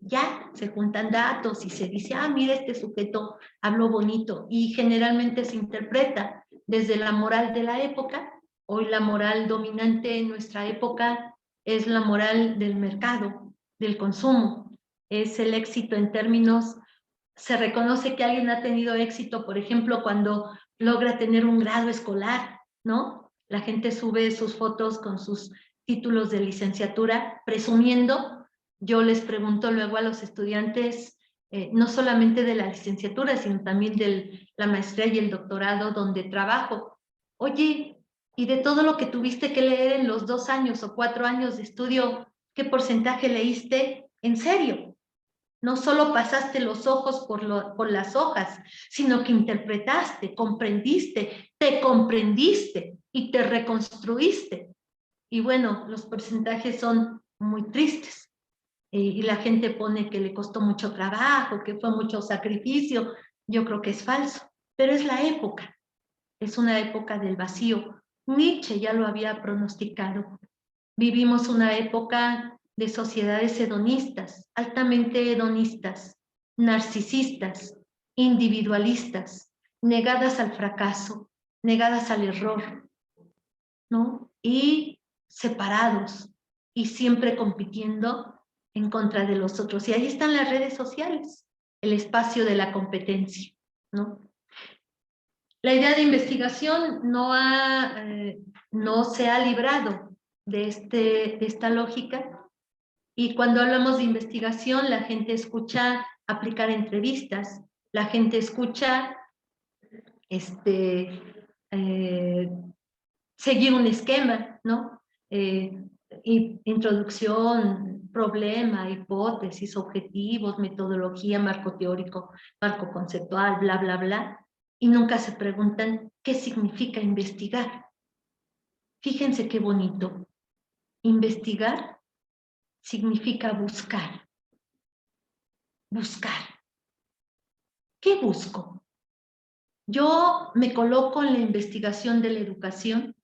ya se juntan datos y se dice, ah, mira, este sujeto habló bonito, y generalmente se interpreta desde la moral de la época. Hoy la moral dominante en nuestra época es la moral del mercado, del consumo. Es el éxito en términos, se reconoce que alguien ha tenido éxito, por ejemplo, cuando logra tener un grado escolar, ¿no? La gente sube sus fotos con sus títulos de licenciatura, presumiendo. Yo les pregunto luego a los estudiantes, no solamente de la licenciatura, sino también de la maestría y el doctorado donde trabajo. Oye, y de todo lo que tuviste que leer en los 2 años o 4 años de estudio, ¿qué porcentaje leíste en serio? No solo pasaste los ojos por las hojas, sino que interpretaste, comprendiste, te comprendiste y te reconstruiste. Y bueno, los porcentajes son muy tristes. Y la gente pone que le costó mucho trabajo, que fue mucho sacrificio. Yo creo que es falso, pero es la época. Es una época del vacío. Nietzsche ya lo había pronosticado. Vivimos una época de sociedades hedonistas, altamente hedonistas, narcisistas, individualistas, negadas al fracaso, negadas al error, ¿no? Y separados y siempre compitiendo en contra de los otros. Y ahí están las redes sociales, el espacio de la competencia, ¿no? La idea de investigación no se ha librado de esta lógica, y cuando hablamos de investigación la gente escucha aplicar entrevistas, la gente escucha seguir un esquema, ¿no? Introducción, problema, hipótesis, objetivos, metodología, marco teórico, marco conceptual, bla, bla, bla, y nunca se preguntan qué significa investigar. Fíjense qué bonito. Investigar significa buscar. Buscar. ¿Qué busco? Yo me coloco en la investigación de la educación,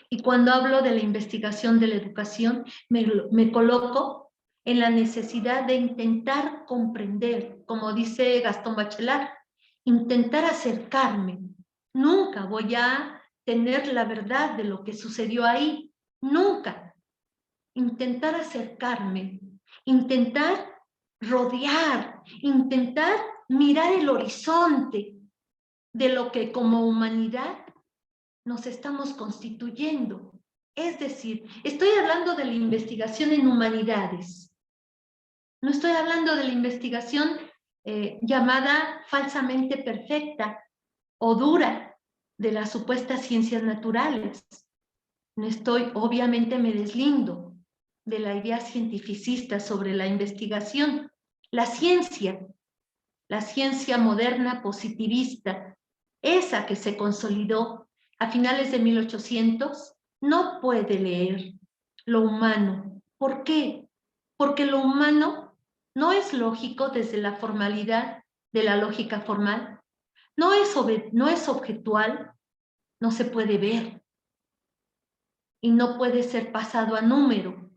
y cuando hablo de la investigación de la educación, me coloco en la necesidad de intentar comprender, como dice Gastón Bachelard, intentar acercarme. Nunca voy a tener la verdad de lo que sucedió ahí, nunca. Intentar acercarme, intentar rodear, intentar mirar el horizonte de lo que como humanidad nos estamos constituyendo. Es decir, estoy hablando de la investigación en humanidades. No estoy hablando de la investigación llamada falsamente perfecta o dura de las supuestas ciencias naturales. No estoy, obviamente me deslindo de la idea cientificista sobre la investigación. La ciencia moderna positivista, esa que se consolidó a finales de 1800, no puede leer lo humano. ¿Por qué? Porque lo humano no es lógico desde la formalidad de la lógica formal. no es objetual, no se puede ver y no puede ser pasado a número,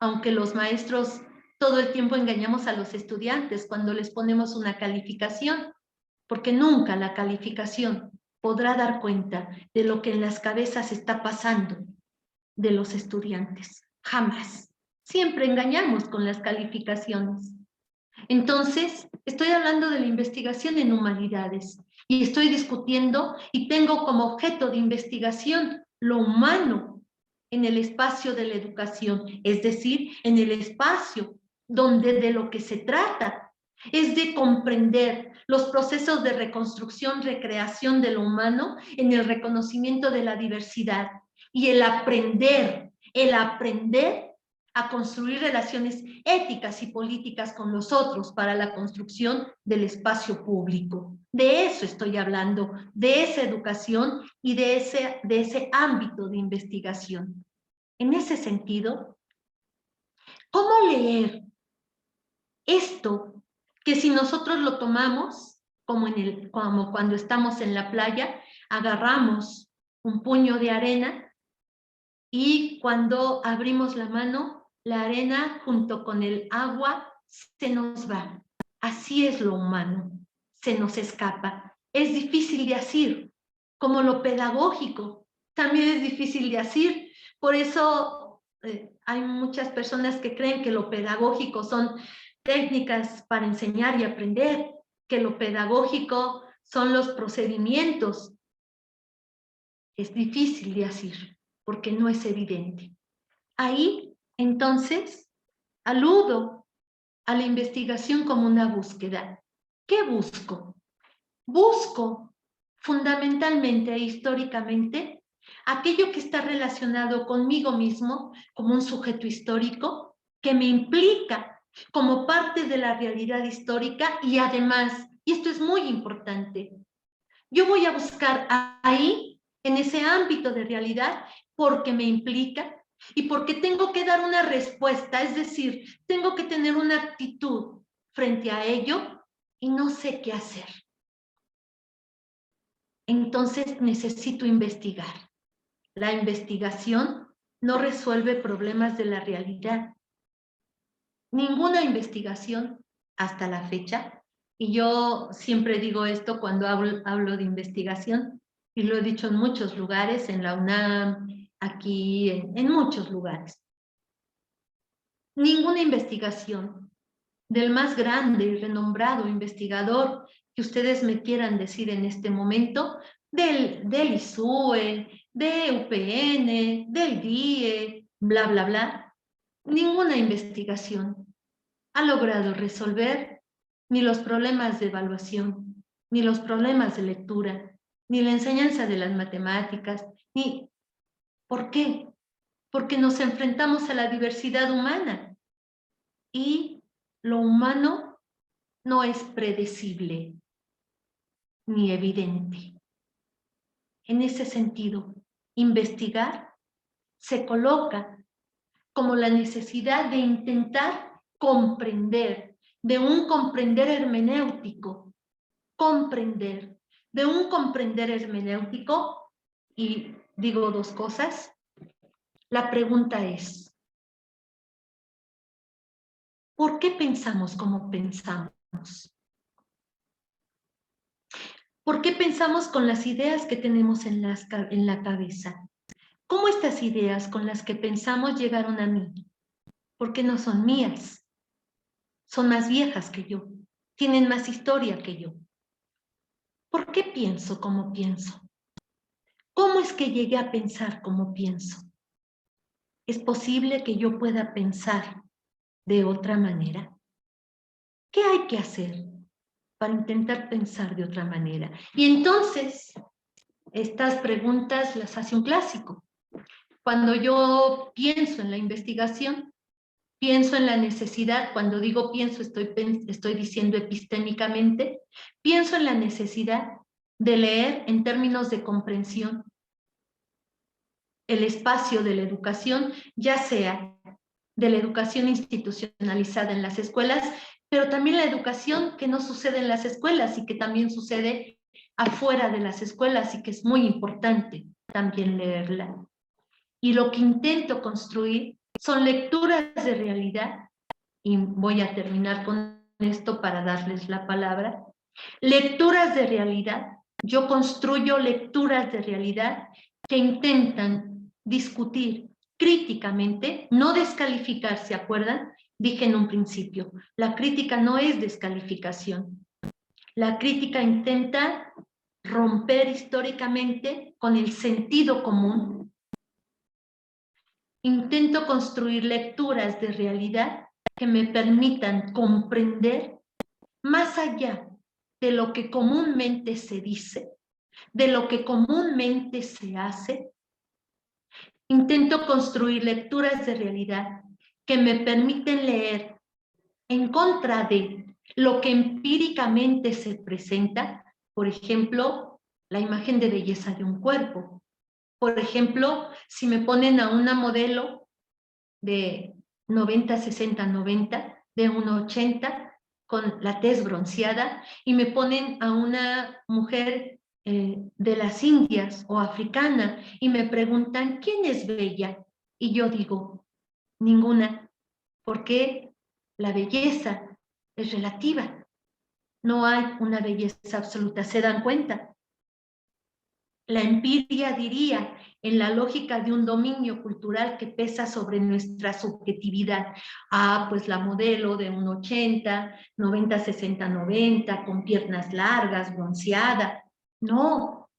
aunque los maestros todo el tiempo engañamos a los estudiantes cuando les ponemos una calificación, porque nunca la calificación podrá dar cuenta de lo que en las cabezas está pasando de los estudiantes. Jamás. Siempre engañamos con las calificaciones. Entonces, estoy hablando de la investigación en humanidades y estoy discutiendo y tengo como objeto de investigación lo humano en el espacio de la educación, es decir, en el espacio donde de lo que se trata es de comprender los procesos de reconstrucción, recreación de lo humano en el reconocimiento de la diversidad y el aprender a construir relaciones éticas y políticas con los otros para la construcción del espacio público. De eso estoy hablando, de esa educación y de ese ámbito de investigación. En ese sentido, ¿cómo leer esto que si nosotros lo tomamos como cuando estamos en la playa, agarramos un puño de arena y cuando abrimos la mano, la arena junto con el agua se nos va? Así es lo humano, se nos escapa. Es difícil de decir, como lo pedagógico, también es difícil de decir. Por eso hay muchas personas que creen que lo pedagógico son técnicas para enseñar y aprender, que lo pedagógico son los procedimientos. Es difícil de decir, porque no es evidente. Ahí, entonces, aludo a la investigación como una búsqueda. ¿Qué busco? Busco fundamentalmente e históricamente aquello que está relacionado conmigo mismo como un sujeto histórico que me implica como parte de la realidad histórica y además, y esto es muy importante, yo voy a buscar ahí, en ese ámbito de realidad, porque me implica y porque tengo que dar una respuesta, es decir, tengo que tener una actitud frente a ello y no sé qué hacer. Entonces necesito investigar. La investigación no resuelve problemas de la realidad. Ninguna investigación hasta la fecha, y yo siempre digo esto cuando hablo de investigación, y lo he dicho en muchos lugares, en la UNAM, aquí, en muchos lugares. Ninguna investigación del más grande y renombrado investigador que ustedes me quieran decir en este momento, del ISUE, de UPN, del DIE, bla, bla, bla, ninguna investigación ha logrado resolver ni los problemas de evaluación, ni los problemas de lectura, ni la enseñanza de las matemáticas, ni... ¿Por qué? Porque nos enfrentamos a la diversidad humana y lo humano no es predecible ni evidente. En ese sentido, investigar se coloca como la necesidad de intentar comprender, de un comprender hermenéutico, de un comprender hermenéutico, y digo dos cosas. La pregunta es, ¿por qué pensamos como pensamos? ¿Por qué pensamos con las ideas que tenemos en la cabeza? ¿Cómo estas ideas con las que pensamos llegaron a mí? Porque no son mías, son más viejas que yo, tienen más historia que yo. ¿Por qué pienso como pienso? ¿Cómo es que llegué a pensar como pienso? ¿Es posible que yo pueda pensar de otra manera? ¿Qué hay que hacer para intentar pensar de otra manera? Y entonces, estas preguntas las hace un clásico. Cuando yo pienso en la investigación, pienso en la necesidad, cuando digo pienso, estoy diciendo epistémicamente, pienso en la necesidad de leer en términos de comprensión el espacio de la educación, ya sea de la educación institucionalizada en las escuelas, pero también la educación que no sucede en las escuelas y que también sucede afuera de las escuelas y que es muy importante también leerla. Y lo que intento construir son lecturas de realidad, y voy a terminar con esto para darles la palabra. Lecturas de realidad. Yo construyo lecturas de realidad que intentan discutir críticamente, no descalificar, ¿se acuerdan? Dije en un principio, la crítica no es descalificación. La crítica intenta romper históricamente con el sentido común. Intento construir lecturas de realidad que me permitan comprender más allá de lo que comúnmente se dice, de lo que comúnmente se hace. Intento construir lecturas de realidad que me permiten leer en contra de lo que empíricamente se presenta, por ejemplo, la imagen de belleza de un cuerpo. Por ejemplo, si me ponen a una modelo de 90, 60, 90, de 1,80, con la tez bronceada, y me ponen a una mujer de las Indias o africana y me preguntan, ¿quién es bella? Y yo digo, ninguna, porque la belleza es relativa. No hay una belleza absoluta, ¿se dan cuenta? La empiria diría, en la lógica de un dominio cultural que pesa sobre nuestra subjetividad. Ah, pues la modelo de 1,80, 90, 60, 90, con piernas largas, bronceada. No,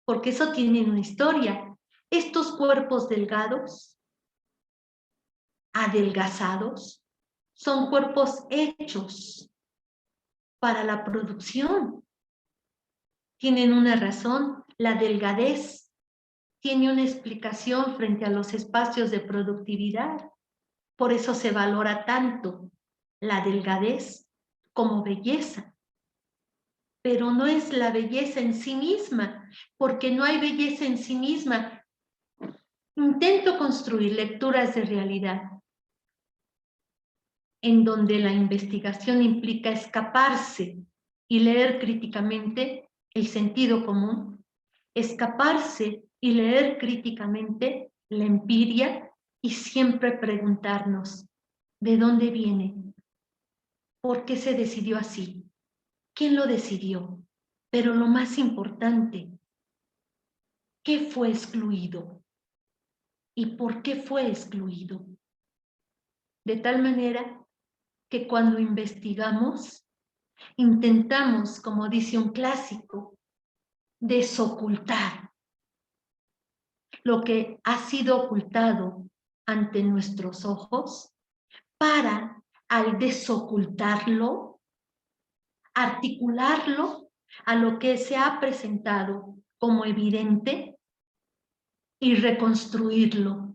porque eso tiene una historia. Estos cuerpos delgados, adelgazados, son cuerpos hechos para la producción. Tienen una razón, la delgadez tiene una explicación frente a los espacios de productividad. Por eso se valora tanto la delgadez como belleza. Pero no es la belleza en sí misma, porque no hay belleza en sí misma. Intento construir lecturas de realidad en donde la investigación implica escaparse y leer críticamente el sentido común, escaparse y leer críticamente la empiria y siempre preguntarnos, ¿de dónde viene? ¿Por qué se decidió así? ¿Quién lo decidió? Pero lo más importante, ¿qué fue excluido? ¿Y por qué fue excluido? De tal manera que cuando investigamos, intentamos, como dice un clásico, desocultar lo que ha sido ocultado ante nuestros ojos para, al desocultarlo, articularlo a lo que se ha presentado como evidente y reconstruirlo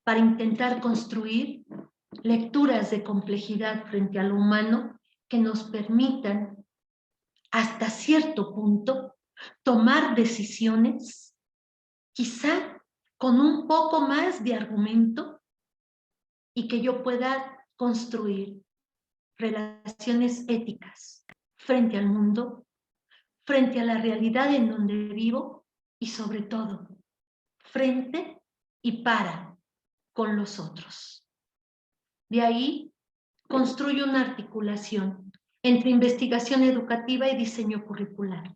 para intentar construir lecturas de complejidad frente a lo humano que nos permitan hasta cierto punto tomar decisiones, quizá con un poco más de argumento, y que yo pueda construir relaciones éticas frente al mundo, frente a la realidad en donde vivo y sobre todo, frente y para con los otros. De ahí construyo una articulación entre investigación educativa y diseño curricular.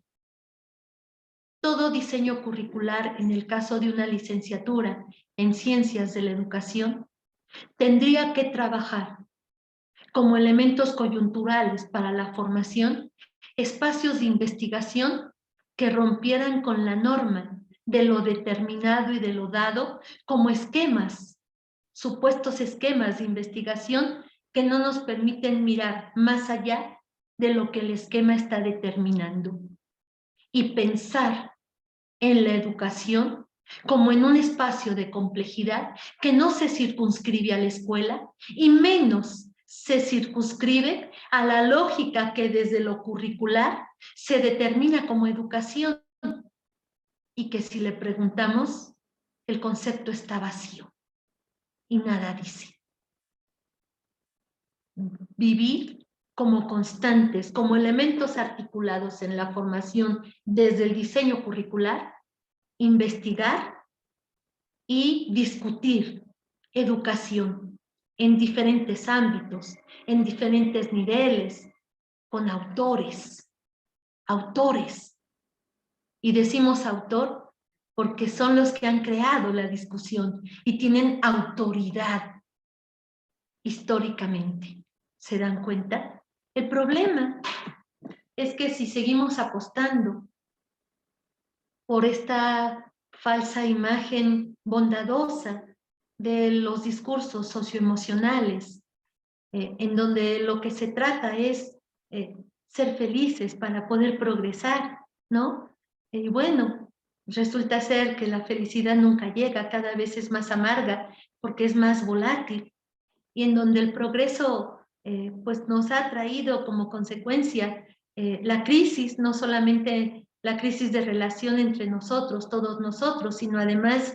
Todo diseño curricular, en el caso de una licenciatura en Ciencias de la Educación, tendría que trabajar como elementos coyunturales para la formación, espacios de investigación que rompieran con la norma de lo determinado y de lo dado como esquemas, supuestos esquemas de investigación que no nos permiten mirar más allá de lo que el esquema está determinando y pensar en la educación como en un espacio de complejidad que no se circunscribe a la escuela y menos se circunscribe a la lógica que desde lo curricular se determina como educación y que si le preguntamos, el concepto está vacío y nada dice. Vivir como constantes, como elementos articulados en la formación desde el diseño curricular, investigar y discutir educación en diferentes ámbitos, en diferentes niveles, con autores. Y decimos autor porque son los que han creado la discusión y tienen autoridad históricamente. ¿Se dan cuenta? El problema es que si seguimos apostando por esta falsa imagen bondadosa de los discursos socioemocionales, en donde lo que se trata es ser felices para poder progresar, ¿no? Y bueno, resulta ser que la felicidad nunca llega, cada vez es más amarga porque es más volátil, y en donde el progreso pues nos ha traído como consecuencia la crisis, no solamente la crisis de relación entre nosotros, todos nosotros, sino además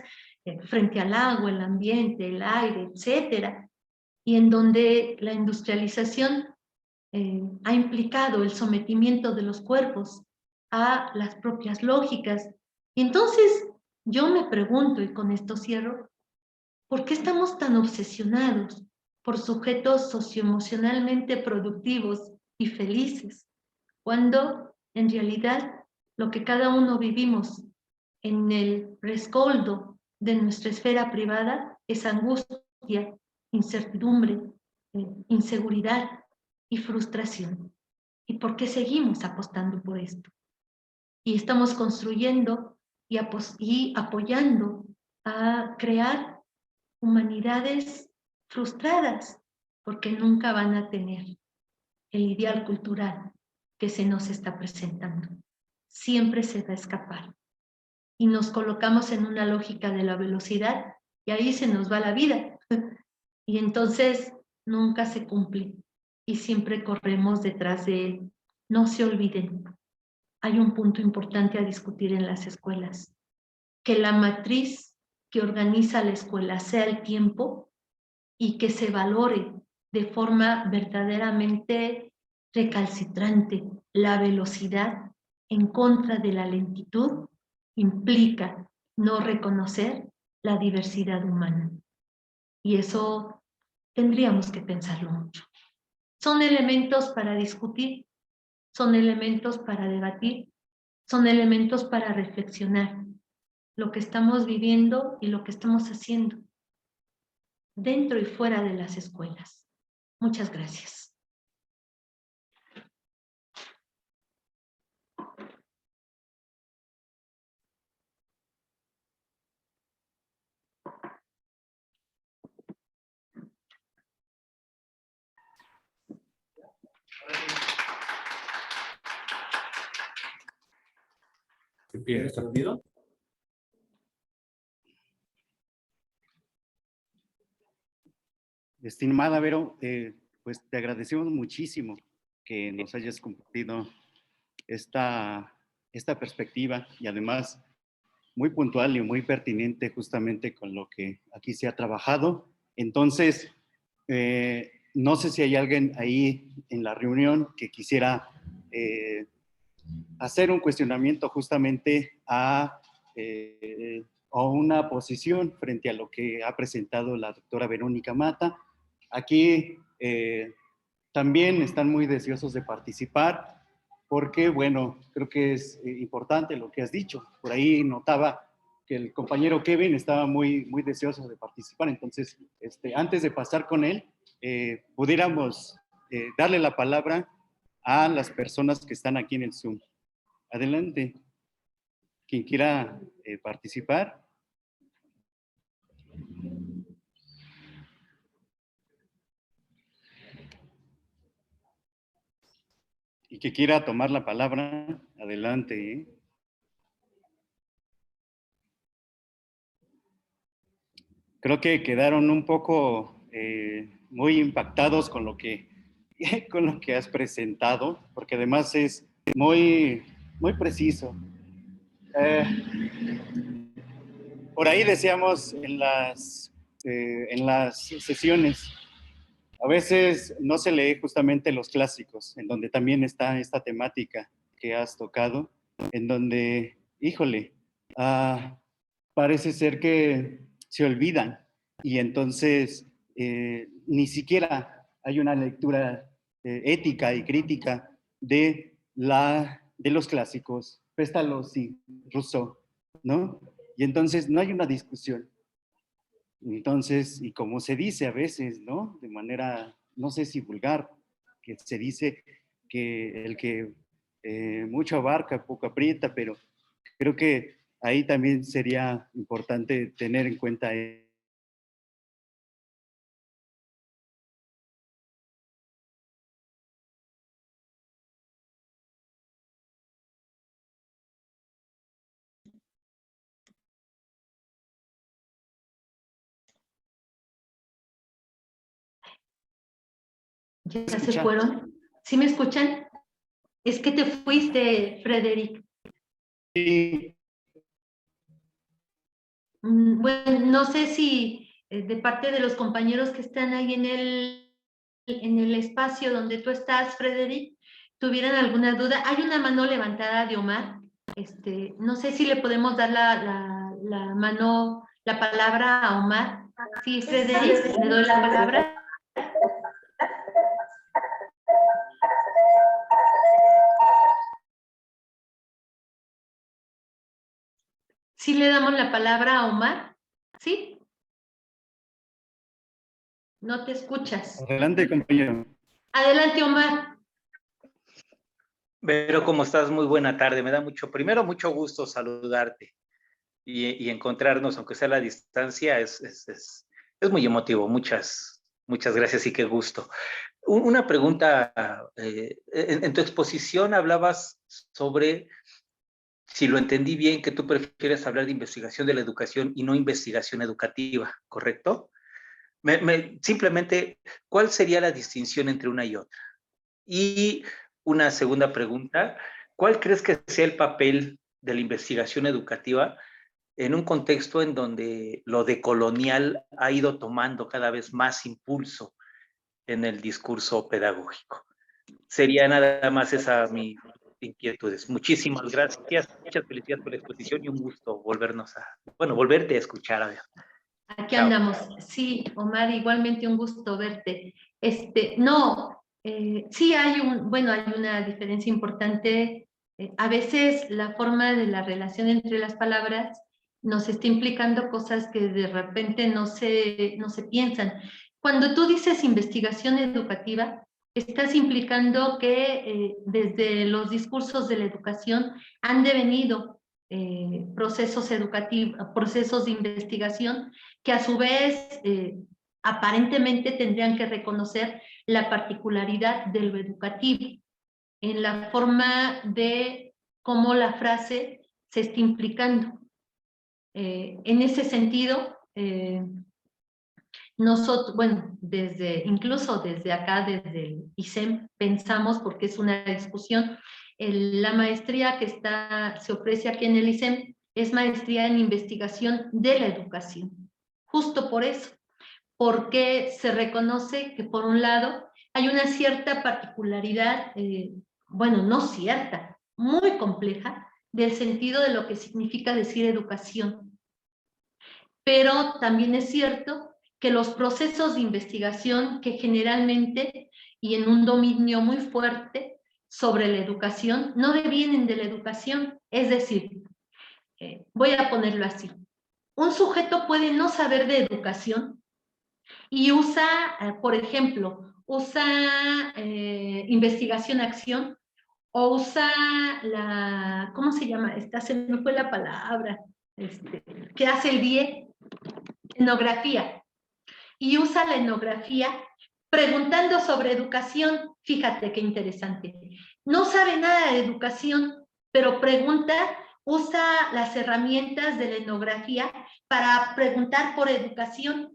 frente al agua, el ambiente, el aire, etcétera, y en donde la industrialización ha implicado el sometimiento de los cuerpos a las propias lógicas. Y entonces yo me pregunto, y con esto cierro, ¿por qué estamos tan obsesionados por sujetos socioemocionalmente productivos y felices, cuando en realidad lo que cada uno vivimos en el rescoldo de nuestra esfera privada es angustia, incertidumbre, inseguridad y frustración? ¿Y por qué seguimos apostando por esto? Y estamos construyendo y apoyando a crear humanidades frustradas, porque nunca van a tener el ideal cultural que se nos está presentando. Siempre se va a escapar. Y nos colocamos en una lógica de la velocidad y ahí se nos va la vida. Y entonces nunca se cumple y siempre corremos detrás de él. No se olviden, hay un punto importante a discutir en las escuelas, que la matriz que organiza la escuela sea el tiempo y que se valore de forma verdaderamente recalcitrante la velocidad en contra de la lentitud, implica no reconocer la diversidad humana. Y eso tendríamos que pensarlo mucho. Son elementos para discutir, son elementos para debatir, son elementos para reflexionar lo que estamos viviendo y lo que estamos haciendo dentro y fuera de las escuelas. Muchas gracias. Bien, ¿está prendido? Estimada Vero, pues te agradecemos muchísimo que nos hayas compartido esta perspectiva y además muy puntual y muy pertinente justamente con lo que aquí se ha trabajado. Entonces, no sé si hay alguien ahí en la reunión que quisiera hacer un cuestionamiento justamente a una posición frente a lo que ha presentado la doctora Verónica Mata. Aquí también están muy deseosos de participar porque, bueno, creo que es importante lo que has dicho. Por ahí notaba que el compañero Kevin estaba muy deseoso de participar. Entonces, antes de pasar con él, pudiéramos darle la palabra a las personas que están aquí en el Zoom. Adelante. Quien quiera participar. Y que quiera tomar la palabra, adelante. Creo que quedaron un poco muy impactados con lo que has presentado, porque además es muy preciso. Por ahí decíamos en las sesiones A veces no se lee justamente los clásicos, en donde también está esta temática que has tocado, en donde, híjole, parece ser que se olvidan y entonces ni siquiera hay una lectura ética y crítica de los clásicos, Pestalozzi, Rousseau, ¿no? Y entonces no hay una discusión. Entonces, y como se dice a veces, ¿no? De manera, no sé si vulgar, que se dice que el que mucho abarca, poco aprieta, pero creo que ahí también sería importante tener en cuenta. ¿Ya se Escucha. fueron? ¿Sí me escuchan? Es que te fuiste, Frederic. Sí. Bueno, no sé si de parte de los compañeros que están ahí en el espacio donde tú estás, Frederic, tuvieran alguna duda. Hay una mano levantada de Omar. No sé si le podemos dar la mano, la palabra a Omar. Sí, Frederic, le doy la palabra. ¿Sí le damos la palabra a Omar? ¿Sí? No te escuchas. Adelante, compañero. Adelante, Omar. Vero, ¿cómo estás? Muy buena tarde. Me da primero mucho gusto saludarte y encontrarnos, aunque sea a la distancia, es muy emotivo. Muchas gracias y qué gusto. Una pregunta, en tu exposición hablabas sobre, si lo entendí bien, que tú prefieres hablar de investigación de la educación y no investigación educativa, ¿correcto? Simplemente, ¿cuál sería la distinción entre una y otra? Y una segunda pregunta, ¿cuál crees que sea el papel de la investigación educativa en un contexto en donde lo decolonial ha ido tomando cada vez más impulso en el discurso pedagógico? Sería nada más esa mi inquietudes. Muchísimas gracias, muchas felicidades por la exposición y un gusto volverte a escuchar. A ver. Aquí Chao. andamos. Sí, Omar, igualmente un gusto verte. No, sí hay hay una diferencia importante. A veces la forma de la relación entre las palabras nos está implicando cosas que de repente no se piensan. Cuando tú dices investigación educativa, estás implicando que desde los discursos de la educación han devenido procesos educativos, procesos de investigación que a su vez aparentemente tendrían que reconocer la particularidad de lo educativo en la forma de cómo la frase se está implicando. En ese sentido, nosotros, bueno, incluso desde acá, desde el ISEM, pensamos, porque es una discusión, la maestría que se ofrece aquí en el ISEM es maestría en investigación de la educación. Justo por eso, porque se reconoce que por un lado hay una cierta particularidad, no cierta, muy compleja, del sentido de lo que significa decir educación. Pero también es cierto que los procesos de investigación que generalmente y en un dominio muy fuerte sobre la educación no devienen de la educación. Es decir, voy a ponerlo así, un sujeto puede no saber de educación y usa, por ejemplo, investigación-acción o usa ¿cómo se llama? Se me fue la palabra, que hace el DIE, etnografía. Y usa la etnografía preguntando sobre educación. Fíjate qué interesante. No sabe nada de educación, pero usa las herramientas de la etnografía para preguntar por educación,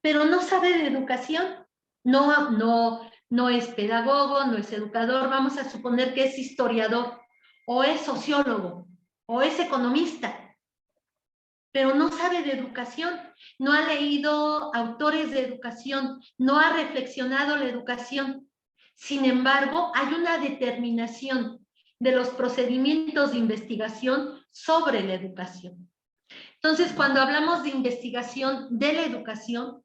pero no sabe de educación. No es pedagogo, no es educador, vamos a suponer que es historiador, o es sociólogo, o es economista. pero no sabe de educación, no ha leído autores de educación, no ha reflexionado la educación. Sin embargo, hay una determinación de los procedimientos de investigación sobre la educación. Entonces, cuando hablamos de investigación de la educación,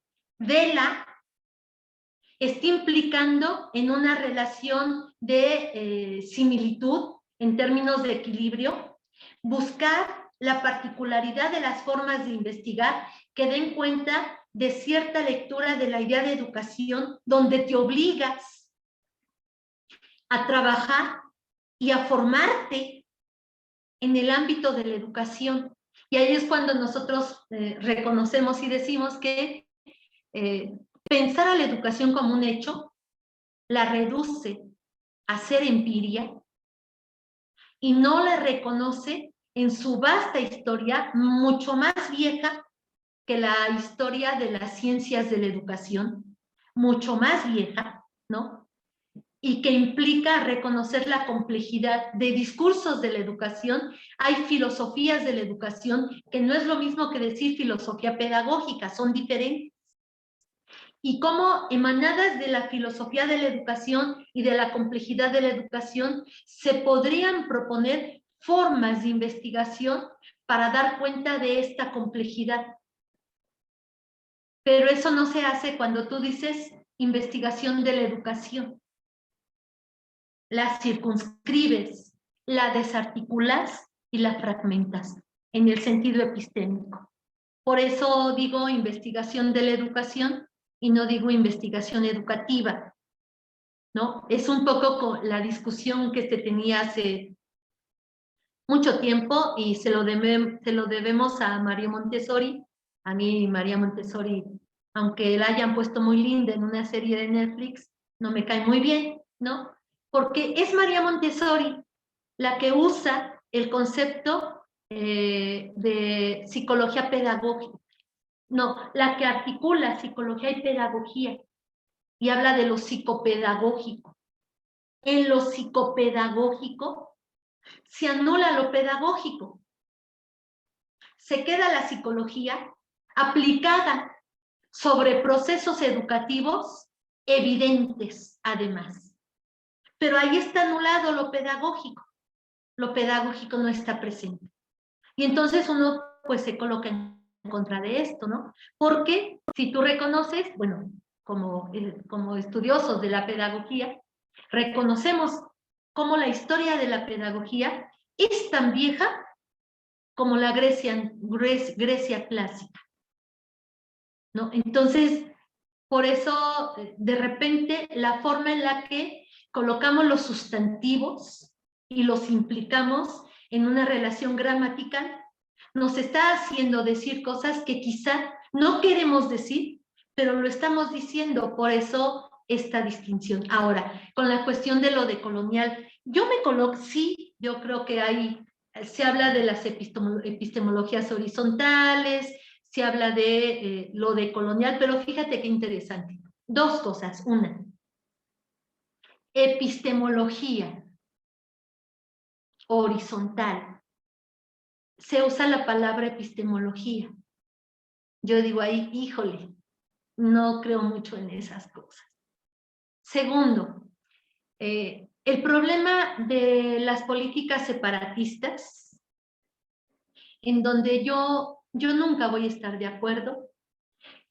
está implicando en una relación de similitud en términos de equilibrio, buscar la particularidad de las formas de investigar que den cuenta de cierta lectura de la idea de educación, donde te obligas a trabajar y a formarte en el ámbito de la educación. Y ahí es cuando nosotros reconocemos y decimos que pensar a la educación como un hecho la reduce a ser empiria y no la reconoce en su vasta historia, mucho más vieja que la historia de las ciencias de la educación, mucho más vieja, ¿no? Y que implica reconocer la complejidad de discursos de la educación. Hay filosofías de la educación que no es lo mismo que decir filosofía pedagógica, son diferentes. Y cómo emanadas de la filosofía de la educación y de la complejidad de la educación se podrían proponer formas de investigación para dar cuenta de esta complejidad. Pero eso no se hace cuando tú dices investigación de la educación. La circunscribes, la desarticulas y la fragmentas en el sentido epistémico. Por eso digo investigación de la educación y no digo investigación educativa, ¿no? Es un poco la discusión que se tenía hace mucho tiempo y se lo debemos a María Montessori. A mí María Montessori, aunque la hayan puesto muy linda en una serie de Netflix, no me cae muy bien, ¿no? Porque es María Montessori la que usa el concepto de psicología pedagógica. No, la que articula psicología y pedagogía y habla de lo psicopedagógico. En lo psicopedagógico se anula lo pedagógico. Se queda la psicología aplicada sobre procesos educativos evidentes, además. Pero ahí está anulado lo pedagógico. Lo pedagógico no está presente. Y entonces uno pues se coloca en contra de esto, ¿no? Porque si tú reconoces, bueno, como estudiosos de la pedagogía, reconocemos cómo la historia de la pedagogía es tan vieja como la Grecia clásica, ¿no? Entonces, por eso, de repente, la forma en la que colocamos los sustantivos y los implicamos en una relación gramatical nos está haciendo decir cosas que quizá no queremos decir, pero lo estamos diciendo, por eso esta distinción. Ahora, con la cuestión de lo de colonial, yo me coloco, sí, yo creo que ahí se habla de las epistemologías horizontales, se habla de lo de colonial, pero fíjate qué interesante. Dos cosas. Una, epistemología horizontal. Se usa la palabra epistemología. Yo digo ahí, híjole, no creo mucho en esas cosas. Segundo, el problema de las políticas separatistas, en donde yo nunca voy a estar de acuerdo,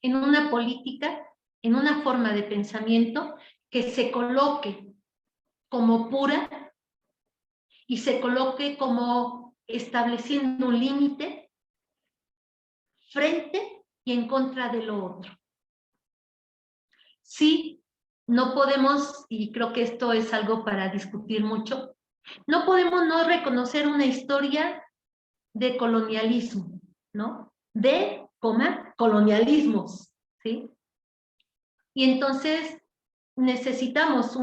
en una política, en una forma de pensamiento que se coloque como pura y se coloque como estableciendo un límite frente y en contra de lo otro. Sí, no podemos, y creo que esto es algo para discutir mucho, no podemos no reconocer una historia de colonialismo, ¿no? De, colonialismos, ¿sí? Y entonces necesitamos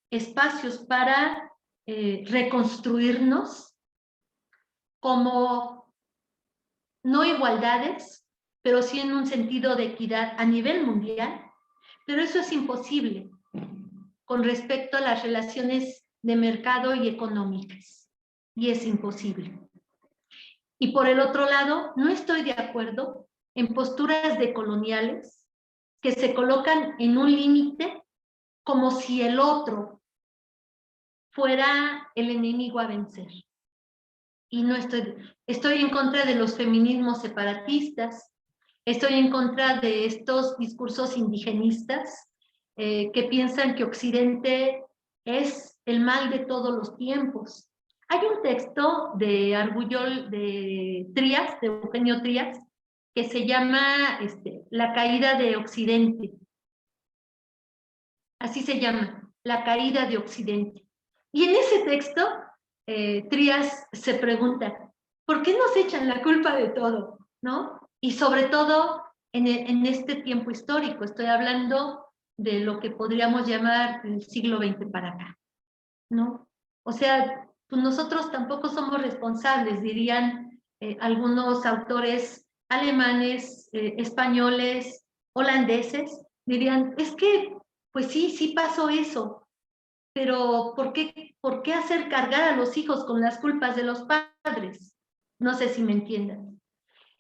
espacios para reconstruirnos como no igualdades, pero sí en un sentido de equidad a nivel mundial, pero eso es imposible con respecto a las relaciones de mercado y económicas, y es imposible. Y por el otro lado, no estoy de acuerdo en posturas decoloniales que se colocan en un límite como si el otro fuera el enemigo a vencer. Y no estoy en contra de los feminismos separatistas, estoy en contra de estos discursos indigenistas que piensan que Occidente es el mal de todos los tiempos. Hay un texto de Argullol, de Trías, de Eugenio Trías, que se llama La caída de Occidente. Así se llama, La caída de Occidente. Y en ese texto, Trías se pregunta, ¿por qué nos echan la culpa de todo? ¿No? Y sobre todo en este tiempo histórico, estoy hablando de lo que podríamos llamar el siglo XX para acá, ¿no? O sea, pues nosotros tampoco somos responsables, dirían algunos autores alemanes, españoles, holandeses, dirían, es que, pues sí pasó eso, pero ¿por qué hacer cargar a los hijos con las culpas de los padres? No sé si me entiendan.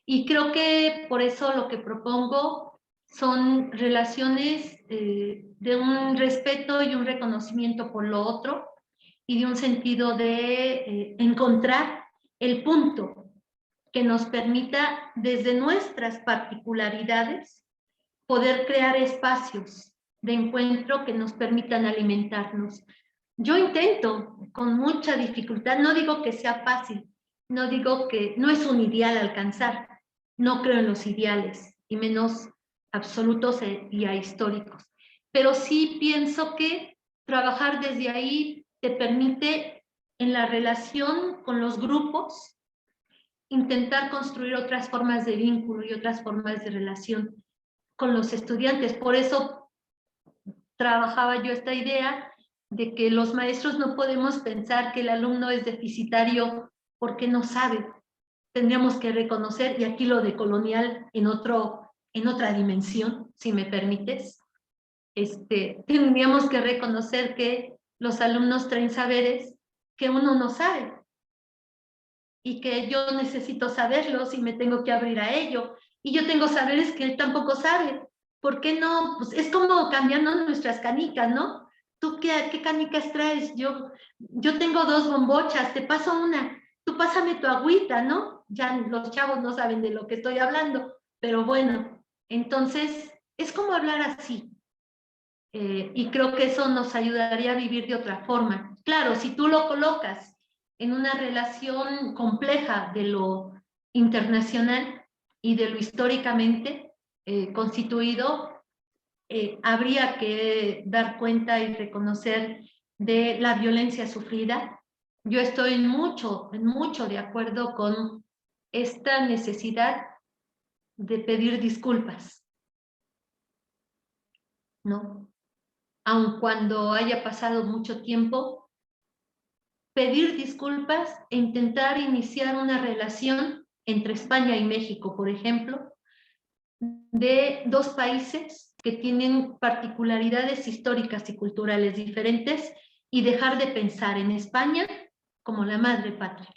Y creo que por eso lo que propongo son relaciones de un respeto y un reconocimiento por lo otro y de un sentido de encontrar el punto que nos permita desde nuestras particularidades poder crear espacios de encuentro que nos permitan alimentarnos. Yo intento con mucha dificultad, no digo que sea fácil, no digo que no es un ideal alcanzar, no creo en los ideales, y menos absolutos y ahistóricos, pero sí pienso que trabajar desde ahí te permite en la relación con los grupos intentar construir otras formas de vínculo y otras formas de relación con los estudiantes. Por eso trabajaba yo esta idea de que los maestros no podemos pensar que el alumno es deficitario porque no sabe. Tendríamos que reconocer, y aquí lo de colonial en otra dimensión, si me permites, tendríamos que reconocer que los alumnos traen saberes que uno no sabe y que yo necesito saberlos y me tengo que abrir a ello. Y yo tengo saberes que él tampoco sabe. ¿Por qué no? Pues es como cambiando nuestras canicas, ¿no? ¿Tú qué canicas traes? Yo tengo 2 bombochas, te paso una. Tú pásame tu agüita, ¿no? Ya los chavos no saben de lo que estoy hablando, pero bueno, entonces es como hablar así. Y creo que eso nos ayudaría a vivir de otra forma. Claro, si tú lo colocas en una relación compleja de lo internacional y de lo históricamente constituido, habría que dar cuenta y reconocer de la violencia sufrida. Yo estoy en mucho de acuerdo con esta necesidad de pedir disculpas, ¿no? Aun cuando haya pasado mucho tiempo, pedir disculpas e intentar iniciar una relación entre España y México, por ejemplo, de 2 países que tienen particularidades históricas y culturales diferentes y dejar de pensar en España como la madre patria.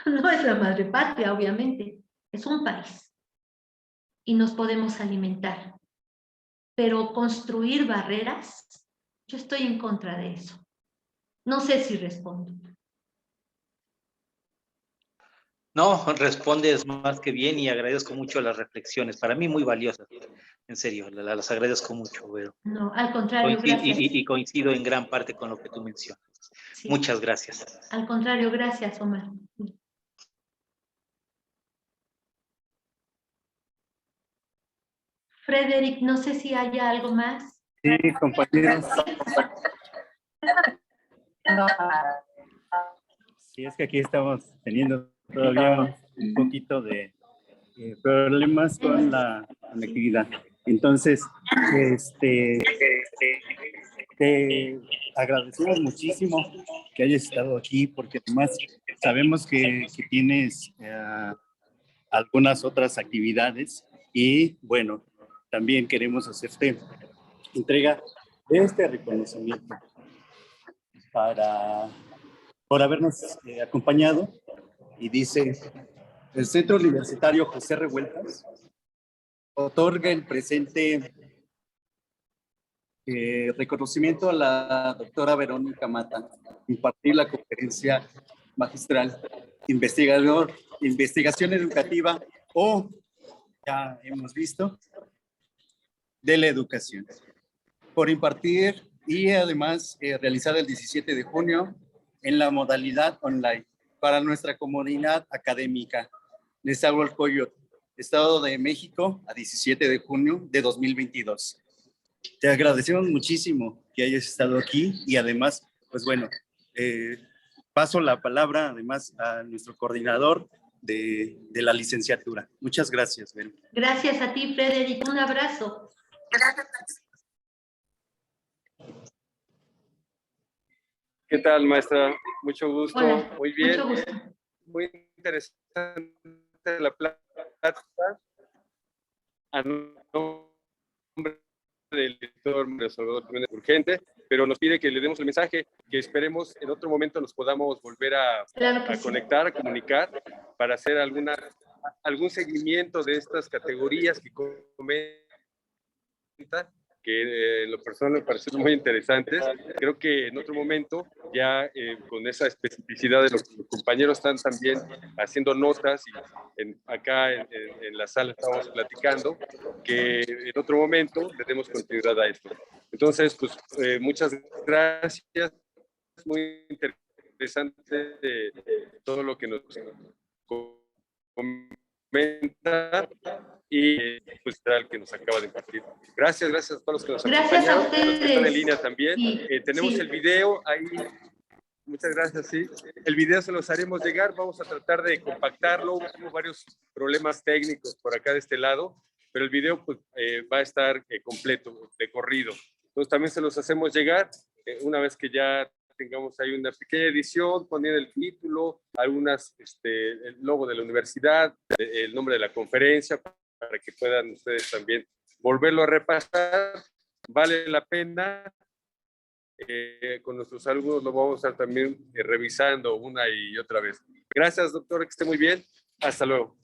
No es la madre patria, obviamente, es un país y nos podemos alimentar. Pero construir barreras, yo estoy en contra de eso. No sé si respondo. No, respondes más que bien y agradezco mucho las reflexiones. Para mí muy valiosas. En serio, las agradezco mucho, Vero. No, al contrario, gracias. Y coincido en gran parte con lo que tú mencionas. Sí. Muchas gracias. Al contrario, gracias, Omar. Frederick, no sé si haya algo más. Sí, compañeros. Sí, es que aquí estamos teniendo todavía un poquito de problemas con la conectividad. Entonces, te agradecemos muchísimo que hayas estado aquí, porque además sabemos que tienes algunas otras actividades y bueno, también queremos hacerte entrega de este reconocimiento por habernos acompañado, y dice: El Centro Universitario José Revueltas otorga el presente reconocimiento a la doctora Verónica Mata, impartir la conferencia magistral, investigación educativa o, ya hemos visto, de la educación, por impartir y además realizada el 17 de junio en la modalidad online para nuestra comunidad académica. Nezahualcóyotl, Estado de México, a 17 de junio de 2022. Te agradecemos muchísimo que hayas estado aquí y además, pues bueno, paso la palabra además a nuestro coordinador de la licenciatura. Muchas gracias, Ben. Gracias a ti, Frederick. Un abrazo. ¿Qué tal, maestra? Mucho gusto. Hola, muy bien. mucho gusto. Muy interesante la plática. A nombre del director Salvador Jiménez Urgente, pero nos pide que le demos el mensaje, que esperemos en otro momento nos podamos volver a Sí. conectar, a comunicar, para hacer algún seguimiento de estas categorías que comenta, que en lo personal me parecieron muy interesantes. Creo que en otro momento, ya con esa especificidad de los compañeros están también haciendo notas y acá en la sala estamos platicando, que en otro momento le demos continuidad a esto. Entonces, pues muchas gracias, muy interesante todo lo que nos comenta y pues el que nos acaba de impartir. Gracias a todos los que nos acompañaron, a los que están en línea también. Sí, tenemos sí. el video ahí. Muchas gracias, sí. El video se los haremos llegar, vamos a tratar de compactarlo. Hubo varios problemas técnicos por acá de este lado, pero el video pues, va a estar completo, de corrido. Entonces también se los hacemos llegar una vez que ya tengamos ahí una pequeña edición, poniendo el título, algunas, el logo de la universidad, el nombre de la conferencia, para que puedan ustedes también volverlo a repasar. Vale la pena. Con nuestros alumnos lo vamos a estar también revisando una y otra vez. Gracias, doctor, que esté muy bien. Hasta luego.